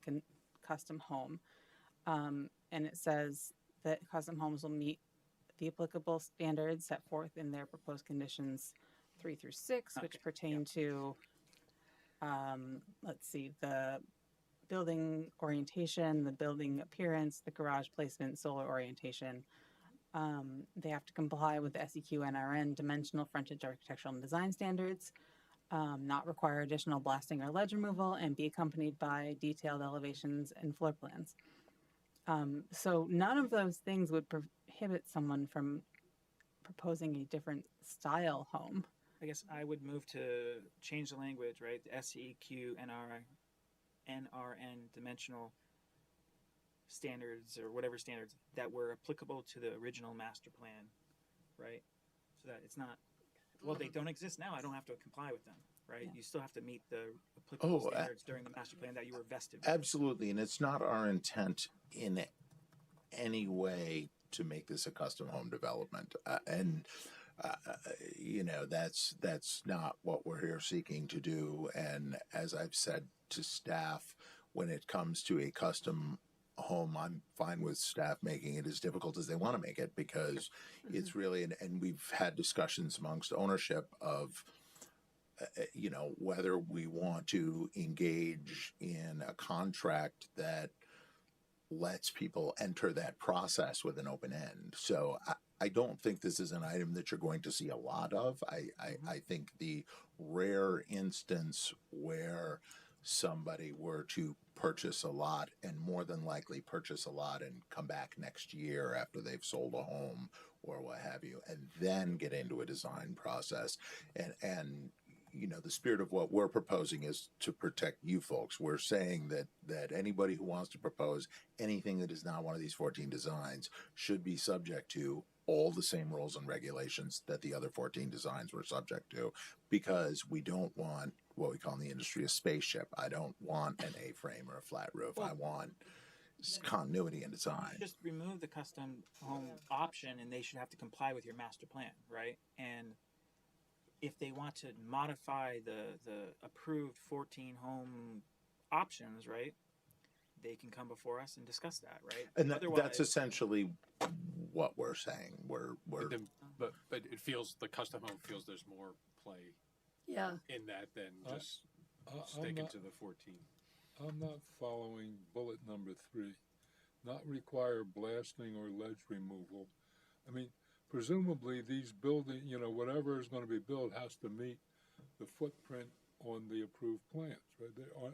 custom home. And it says that custom homes will meet the applicable standards set forth in their proposed conditions 3 through 6, which Okay, pertain to, let's see, the building orientation, the building appearance, the garage placement, solar orientation. They have to comply with the SEQ NRN dimensional frontage architectural and design standards, not require additional blasting or ledge removal, and be accompanied by detailed elevations and floor plans. So none of those things would prohibit someone from proposing a different style home. I guess I would move to change the language, right? The SEQ NRN dimensional standards or whatever standards that were applicable to the original master plan, right? So that it's not, well, they don't exist now. I don't have to comply with them, right? Yeah. You still have to meet the applicable Oh, standards during the master plan that you were vested with. Absolutely, and it's not our intent in any way to make this a custom home development, you know, that's not what we're here seeking to do. And as I've said to staff, when it comes to a custom home, I'm fine with staff making it as difficult as they want to make it, because it's really, and we've had discussions amongst ownership of, you know, whether we want to engage in a contract that lets people enter that process with an open end. So I don't think this is an item that you're going to see a lot of. I think the rare instance where somebody were to purchase a lot, and more than likely purchase a lot and come back next year after they've sold a home or what have you, and then get into a design process. And you know, the spirit of what we're proposing is to protect you folks. We're saying that anybody who wants to propose anything that is not one of these 14 designs should be subject to all the same rules and regulations that the other 14 designs were subject to, because we don't want what we call in the industry a spaceship. I don't want an A-frame or a flat roof. I want continuity in design. Just remove the custom home option and they should have to comply with your master plan, right? And if they want to modify the approved 14 home options, right, they can come before us and discuss that, right? And Otherwise, that's essentially what we're saying. We're But it feels, the custom home feels there's more play Yeah. in that than just I'm sticking not- to the 14. I'm not following bullet number 3. Not require blasting or ledge removal. I mean, presumably these building, you know, whatever is going to be built has to meet the footprint on the approved plans, right?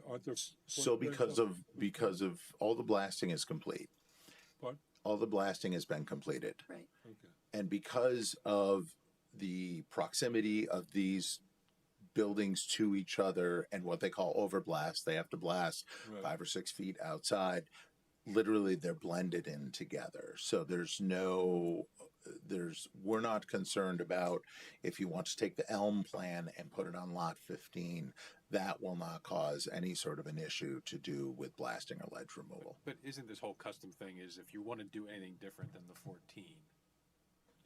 Aren't there? so footprints because of all the blasting is complete. Pardon? All the blasting has been completed. Right. Okay. And because of the proximity of these buildings to each other and what they call overblast, they have to blast Right. 5 or 6 feet outside. Literally, they're blended in together. So we're not concerned about if you want to take the Elm plan and put it on lot 15, that will not cause any sort of an issue to do with blasting or ledge removal. But isn't this whole custom thing is if you want to do anything different than the 14,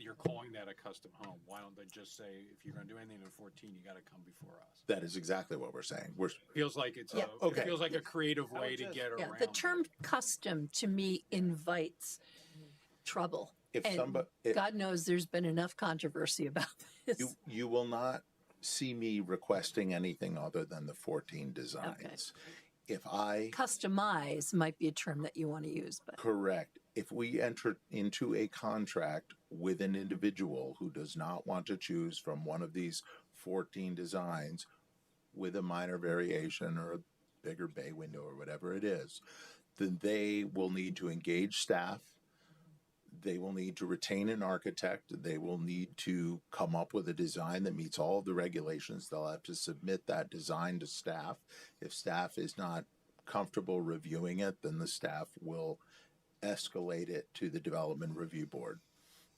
you're calling that a custom home. Why don't they just say, if you're going to do anything in 14, you got to come before us? That is exactly what we're saying. Feels like it's Yeah. Okay. it feels like a creative way to just- get Yeah. around. The term custom to me invites trouble. If And somebody, God knows there's been enough controversy about this. you will not see me requesting anything other than the 14 designs. If I Customize might be a term that you want to use, but correct, if we enter into a contract with an individual who does not want to choose from one of these 14 designs with a minor variation or a bigger bay window or whatever it is, then they will need to engage staff. They will need to retain an architect. They will need to come up with a design that meets all of the regulations. They'll have to submit that design to staff. If staff is not comfortable reviewing it, then the staff will escalate it to the development review board,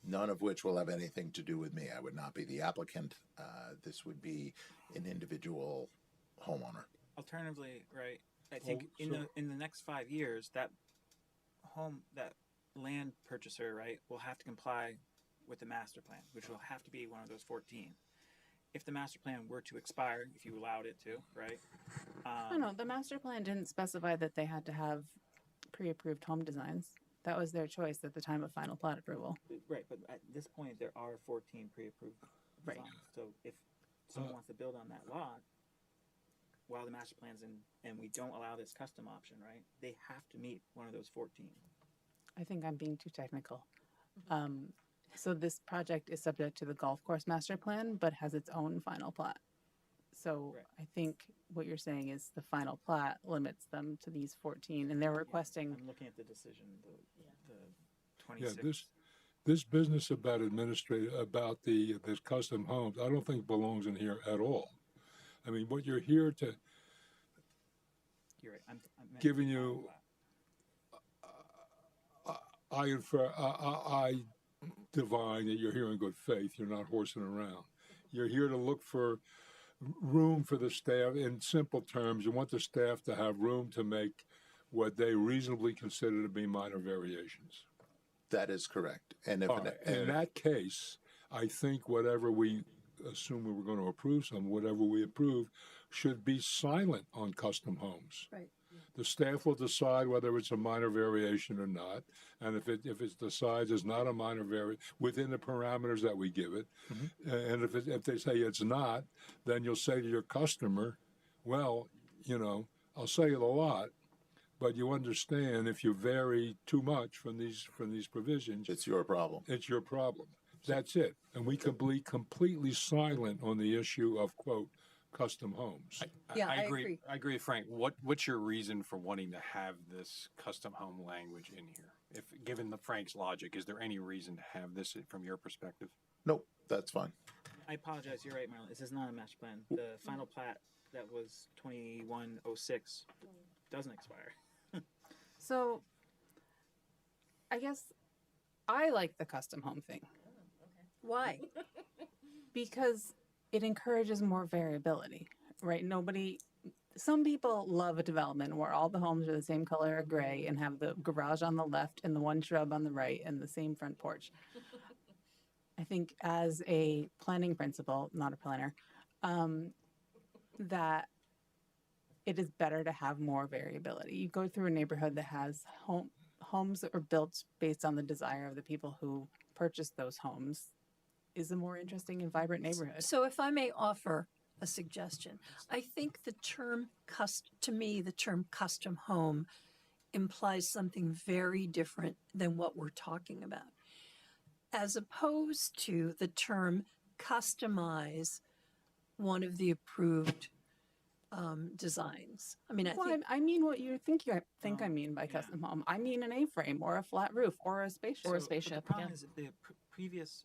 none of which will have anything to do with me. I would not be the applicant. This would be an individual homeowner. alternatively, right, I think Oh, in the next 5 years, that land purchaser, right, will have to comply with the master plan, which will have to be one of those 14. If the master plan were to expire, if you allowed it to, right? No, the master plan didn't specify that they had to have pre-approved home designs. That was their choice at the time of final plat approval. Right, but at this point, there are 14 pre-approved Right. designs. So if someone wants to build on that lot, while the master plan's in, and we don't allow this custom option, right, they have to meet one of those 14. I think I'm being too technical. So this project is subject to the golf course master plan, but has its own final plat. So Right. I think what you're saying is the final plat limits them to these 14, and they're requesting. I'm looking at the decision, the Yeah, 26. this business about this custom homes, I don't think belongs in here at all. I mean, what you're here to You're right. I meant giving the you, final plat. I infer, I divine that you're here in good faith. You're not horsing around. You're here to look for room for the staff. In simple terms, you want the staff to have room to make what they reasonably consider to be minor variations. That is correct. And if All right. In that case, I think whatever we assume we were going to approve, whatever we approve, should be silent on custom homes. Right. The staff will decide whether it's a minor variation or not, and if it decides it's not a minor variation within the parameters that we give it, and if they say it's not, then you'll say to your customer, well, I'll say it a lot, but you understand if you vary too much from these provisions, it's your problem. it's your problem. That's it. And we can be completely silent on the issue of, quote, custom homes. Yeah, I agree. agree. I agree with Frank. What's your reason for wanting to have this custom home language in here? If given the Frank's logic, is there any reason to have this from your perspective? Nope, that's fine. I apologize. You're right, Marlon. This is not a master plan. The final plat that was 2106 doesn't expire. So I guess I like the custom home thing Why? because it encourages more variability, right? Some people love a development where all the homes are the same color of gray and have the garage on the left and the one shrub on the right and the same front porch. I think as a planning principle, not a planner, that it is better to have more variability. You go through a neighborhood that has homes that were built based on the desire of the people who purchased those homes is a more interesting and vibrant neighborhood. So if I may offer a suggestion, I think the term custom home implies something very different than what we're talking about. As opposed to the term customize one of the approved designs. I mean, I mean what you think I mean by custom home. I mean an A-frame or a flat roof or a spaceship. Or a But spaceship. the problem Yeah. is that the previous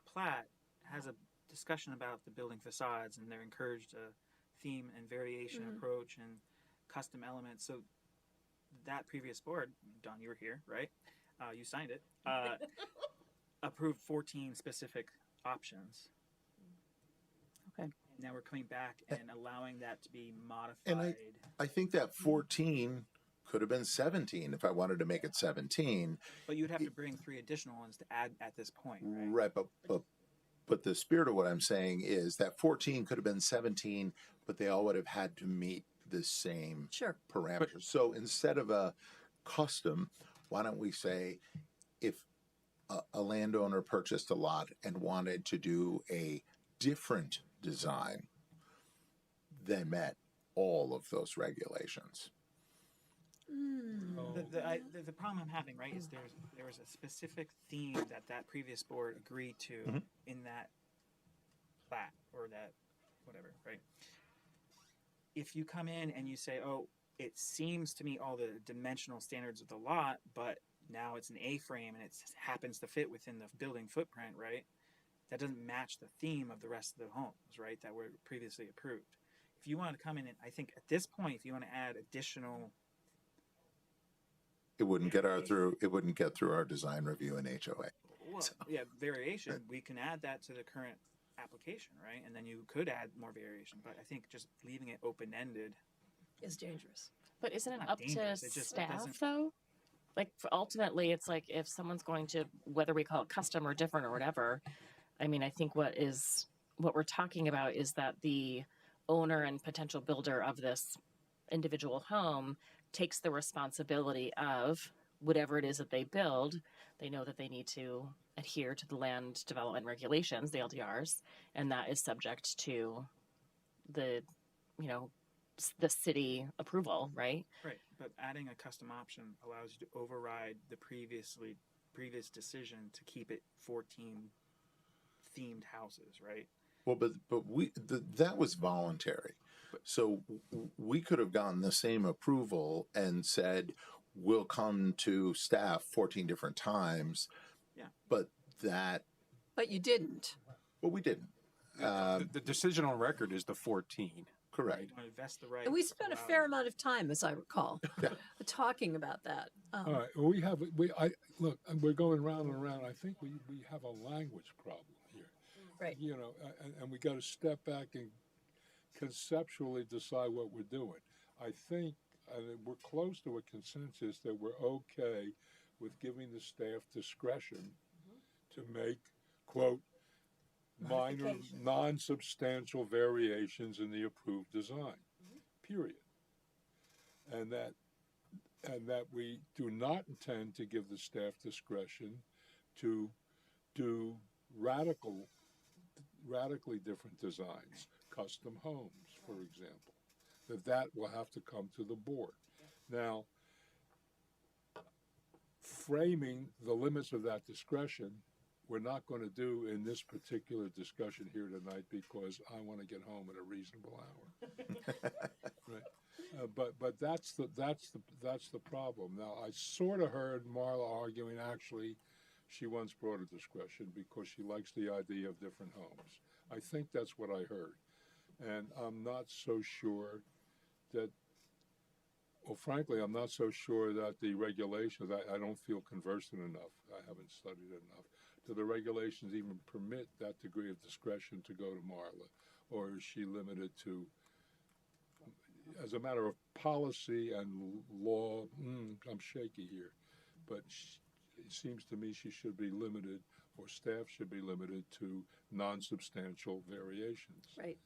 plat has a discussion about the building facades, and they're encouraged a theme and variation approach and custom elements. So that previous board, Don, you were here, right? You signed it. Approved 14 specific options. Okay. Now we're coming back and allowing that to be modified. And I think that 14 could have been 17 if I wanted to make it 17. But you'd have to bring 3 additional ones to add at this point, right? Right, but the spirit of what I'm saying is that 14 could have been 17, but they all would have had to meet the same Sure. parameters. So instead of a custom, why don't we say if a landowner purchased a lot and wanted to do a different design, they met all of those regulations. The problem I'm having, right, is there was a specific theme that previous board agreed to in that plat or that whatever, right? If you come in and you say, oh, it seems to meet all the dimensional standards of the lot, but now it's an A-frame and it happens to fit within the building footprint, right? That doesn't match the theme of the rest of the homes, right, that were previously approved. If you want to come in and, I think at this point, if you want to add additional, It wouldn't get through our design review and HOA. well, yeah, variation, we can add that to the current application, right? And then you could add more variation, but I think just leaving it open-ended. Is dangerous. But isn't it Not up to dangerous, it just staff doesn't- though? Like ultimately, it's like if someone's going to, whether we call it custom or different or whatever. I mean, I think what we're talking about is that the owner and potential builder of this individual home takes the responsibility of whatever it is that they build, they know that they need to adhere to the land development regulations, the LDRs, and that is subject to the, you know, the city approval, right? Right, but adding a custom option allows you to override the previous decision to keep it 14 themed houses, right? Well, but that was voluntary. So we could have gotten the same approval and said, we'll come to staff 14 different times. Yeah. But that, But you didn't. well, we didn't. The decision on record is the 14. Correct. You want to vest the right. And we spent a to fair allow- amount of time, as I recall, talking about that. All right, well, look, we're going round and around. I think we have a language problem here. Right. You know, and we got to step back and conceptually decide what we're doing. I think we're close to a consensus that we're okay with giving the staff discretion to make, quote, minor, non-substantial variations in the approved design, period. And that we do not intend to give the staff discretion to do radically different designs, custom homes, for example. That will have to come to the board. Now, framing the limits of that discretion, we're not going to do in this particular discussion here tonight because I want to get home at a reasonable hour. Right. But that's the problem. Now, I sort of heard Marla arguing actually she wants broader discretion because she likes the idea of different homes. I think that's what I heard. And I'm not so sure that, well, frankly, I'm not so sure that the regulations, I don't feel conversant enough. I haven't studied it enough. Do the regulations even permit that degree of discretion to go to Marla? Or is she limited to, as a matter of policy and law, I'm shaky here, but it seems to me she should be limited, or staff should be limited to non-substantial variations. Right.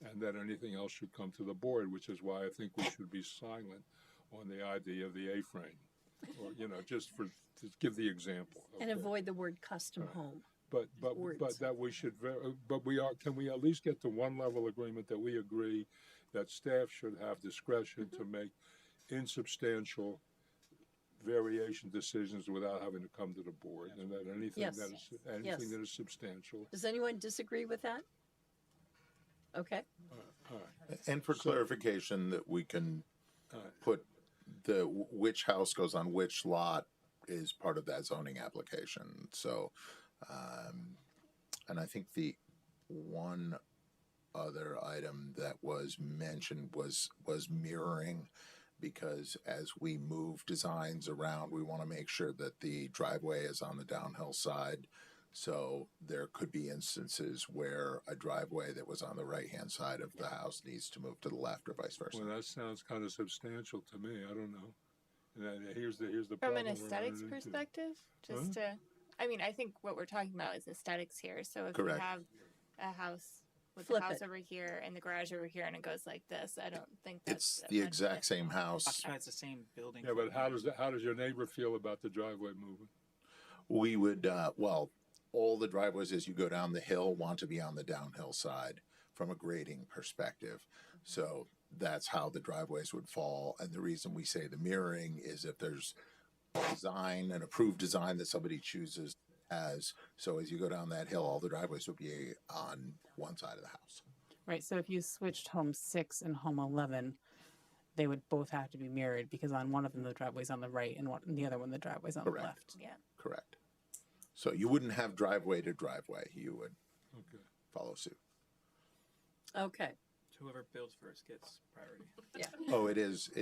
And that anything else should come to the board, which is why I think we should be silent on the idea of the A-frame, or, you know, just to give the example. And okay? avoid the word custom home. But words. that we should, can we at least get to one level agreement that we agree that staff should have discretion to make insubstantial variation decisions without having to come to the board, and that anything Yes. that is Yes. that is substantial. Does anyone disagree with that? Okay. All right. And for clarification, that we can All right. put which house goes on which lot is part of that zoning application. So, and I think the one other item that was mentioned was mirroring, because as we move designs around, we want to make sure that the driveway is on the downhill side. So there could be instances where a driveway that was on the right-hand side of the house needs to move to the left or vice versa. Well, that sounds kind of substantial to me. I don't know. And then here's the From problem an we're aesthetics running into. perspective, just to, I mean, I think what we're talking about is aesthetics here. So if Correct. you have a house with Flip the house it. over here and the garage over here and it goes like this, I don't think that's It's the exact same house. It's the same building. Yeah, but how does your neighbor feel about the driveway moving? We would, well, all the driveways as you go down the hill want to be on the downhill side from a grading perspective. So that's how the driveways would fall. And the reason we say the mirroring is if there's design, an approved design that somebody chooses as, so as you go down that hill, all the driveways would be on one side of the house. Right. So if you switched home 6 and home 11, they would both have to be mirrored because on one of them the driveway's on the right and the other one the driveway's on Correct. the left. Yeah. Correct. So you wouldn't have driveway to driveway. You would Okay. follow suit. Okay. Whoever builds first gets priority. Oh, it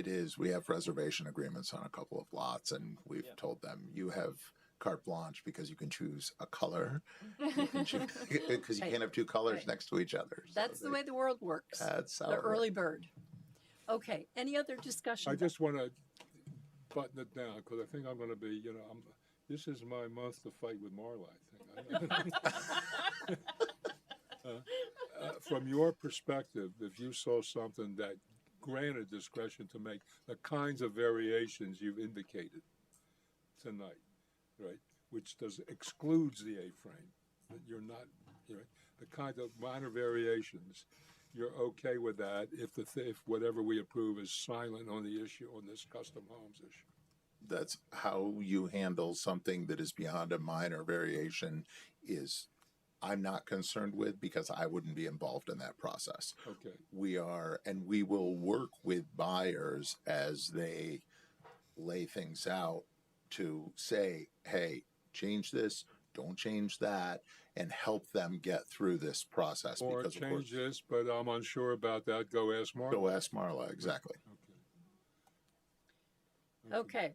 is. We have reservation agreements on a couple of lots, and we've told them you have carte blanche because you can choose a color. Because you Right. can't have two colors Right. next to each other. So That's the way the world works. That's how The it early bird. Okay. Any other discussion? I just want to button it down because I think I'm going to be, you know, this is my month to fight with Marla, I think. From your perspective, if you saw something that granted discretion to make the kinds of variations you've indicated, tonight, right? Which excludes the A-frame. That you're not, the kind of minor variations, you're okay with that if whatever we approve is silent on the issue, on this custom homes issue. That's how you handle something that is beyond a minor variation is I'm not concerned with, because I wouldn't be involved in that process. Okay. We are, and we will work with buyers as they lay things out to say, hey, change this, don't change that, and help them get through this process. Or because change this, but I'm unsure about that. Go ask Mark. Go ask Marla, exactly. Okay.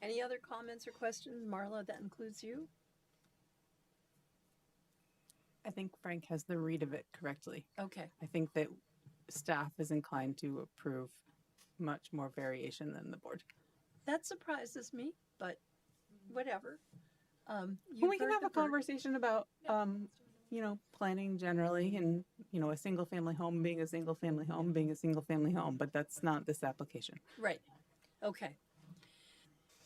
Any other comments or questions? Marla, that includes you? I think Frank has the read of it correctly. Okay. I think that staff is inclined to approve much more variation than the board. That surprises me, but whatever. Well, we can have a conversation about, planning generally and, a single family home being a single family home being a single family home, but that's not this application. Right. Okay.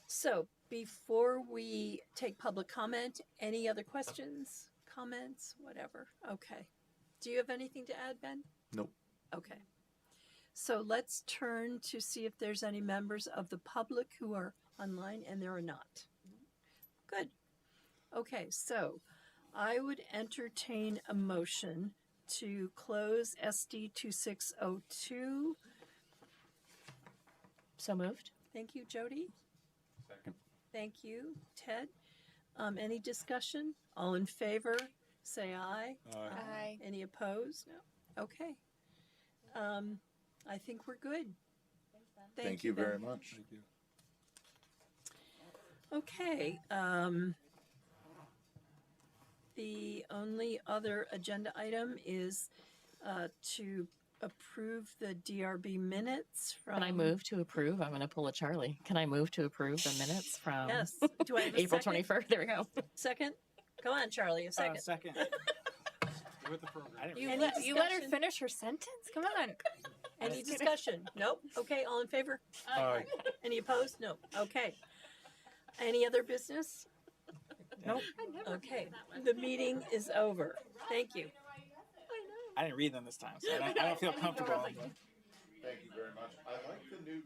So before we take public comment, any other questions, comments, whatever? Okay. Do you have anything to add, Ben? Nope. Okay. So let's turn to see if there's any members of the public who are online, and there are not. Good. Okay, so I would entertain a motion to close SD 2602. So moved. Thank you, Jody. Second. Thank you, Ted. Any discussion? All in favor, say aye. Aye. Any opposed? No. Okay. I think we're good. Thank you Ben. very much. Thank you. Okay. The only other agenda item is to approve the DRB minutes from. Can I move to approve? I'm going to pull a Charlie. Can I move to approve the minutes from Yes. Do I have a April second? 21st? There we go. Second? Come on, Charlie, a second. Second. With the program. I didn't You, read Any let, you let her discussion? finish her sentence? Come on. Any discussion? Nope. Okay, all in favor? Aye. Any opposed? No. Okay. Any other business? Nope. Okay. The meeting is over. Thank you. I didn't read them this time, so I don't feel comfortable. Thank you very much. I like the new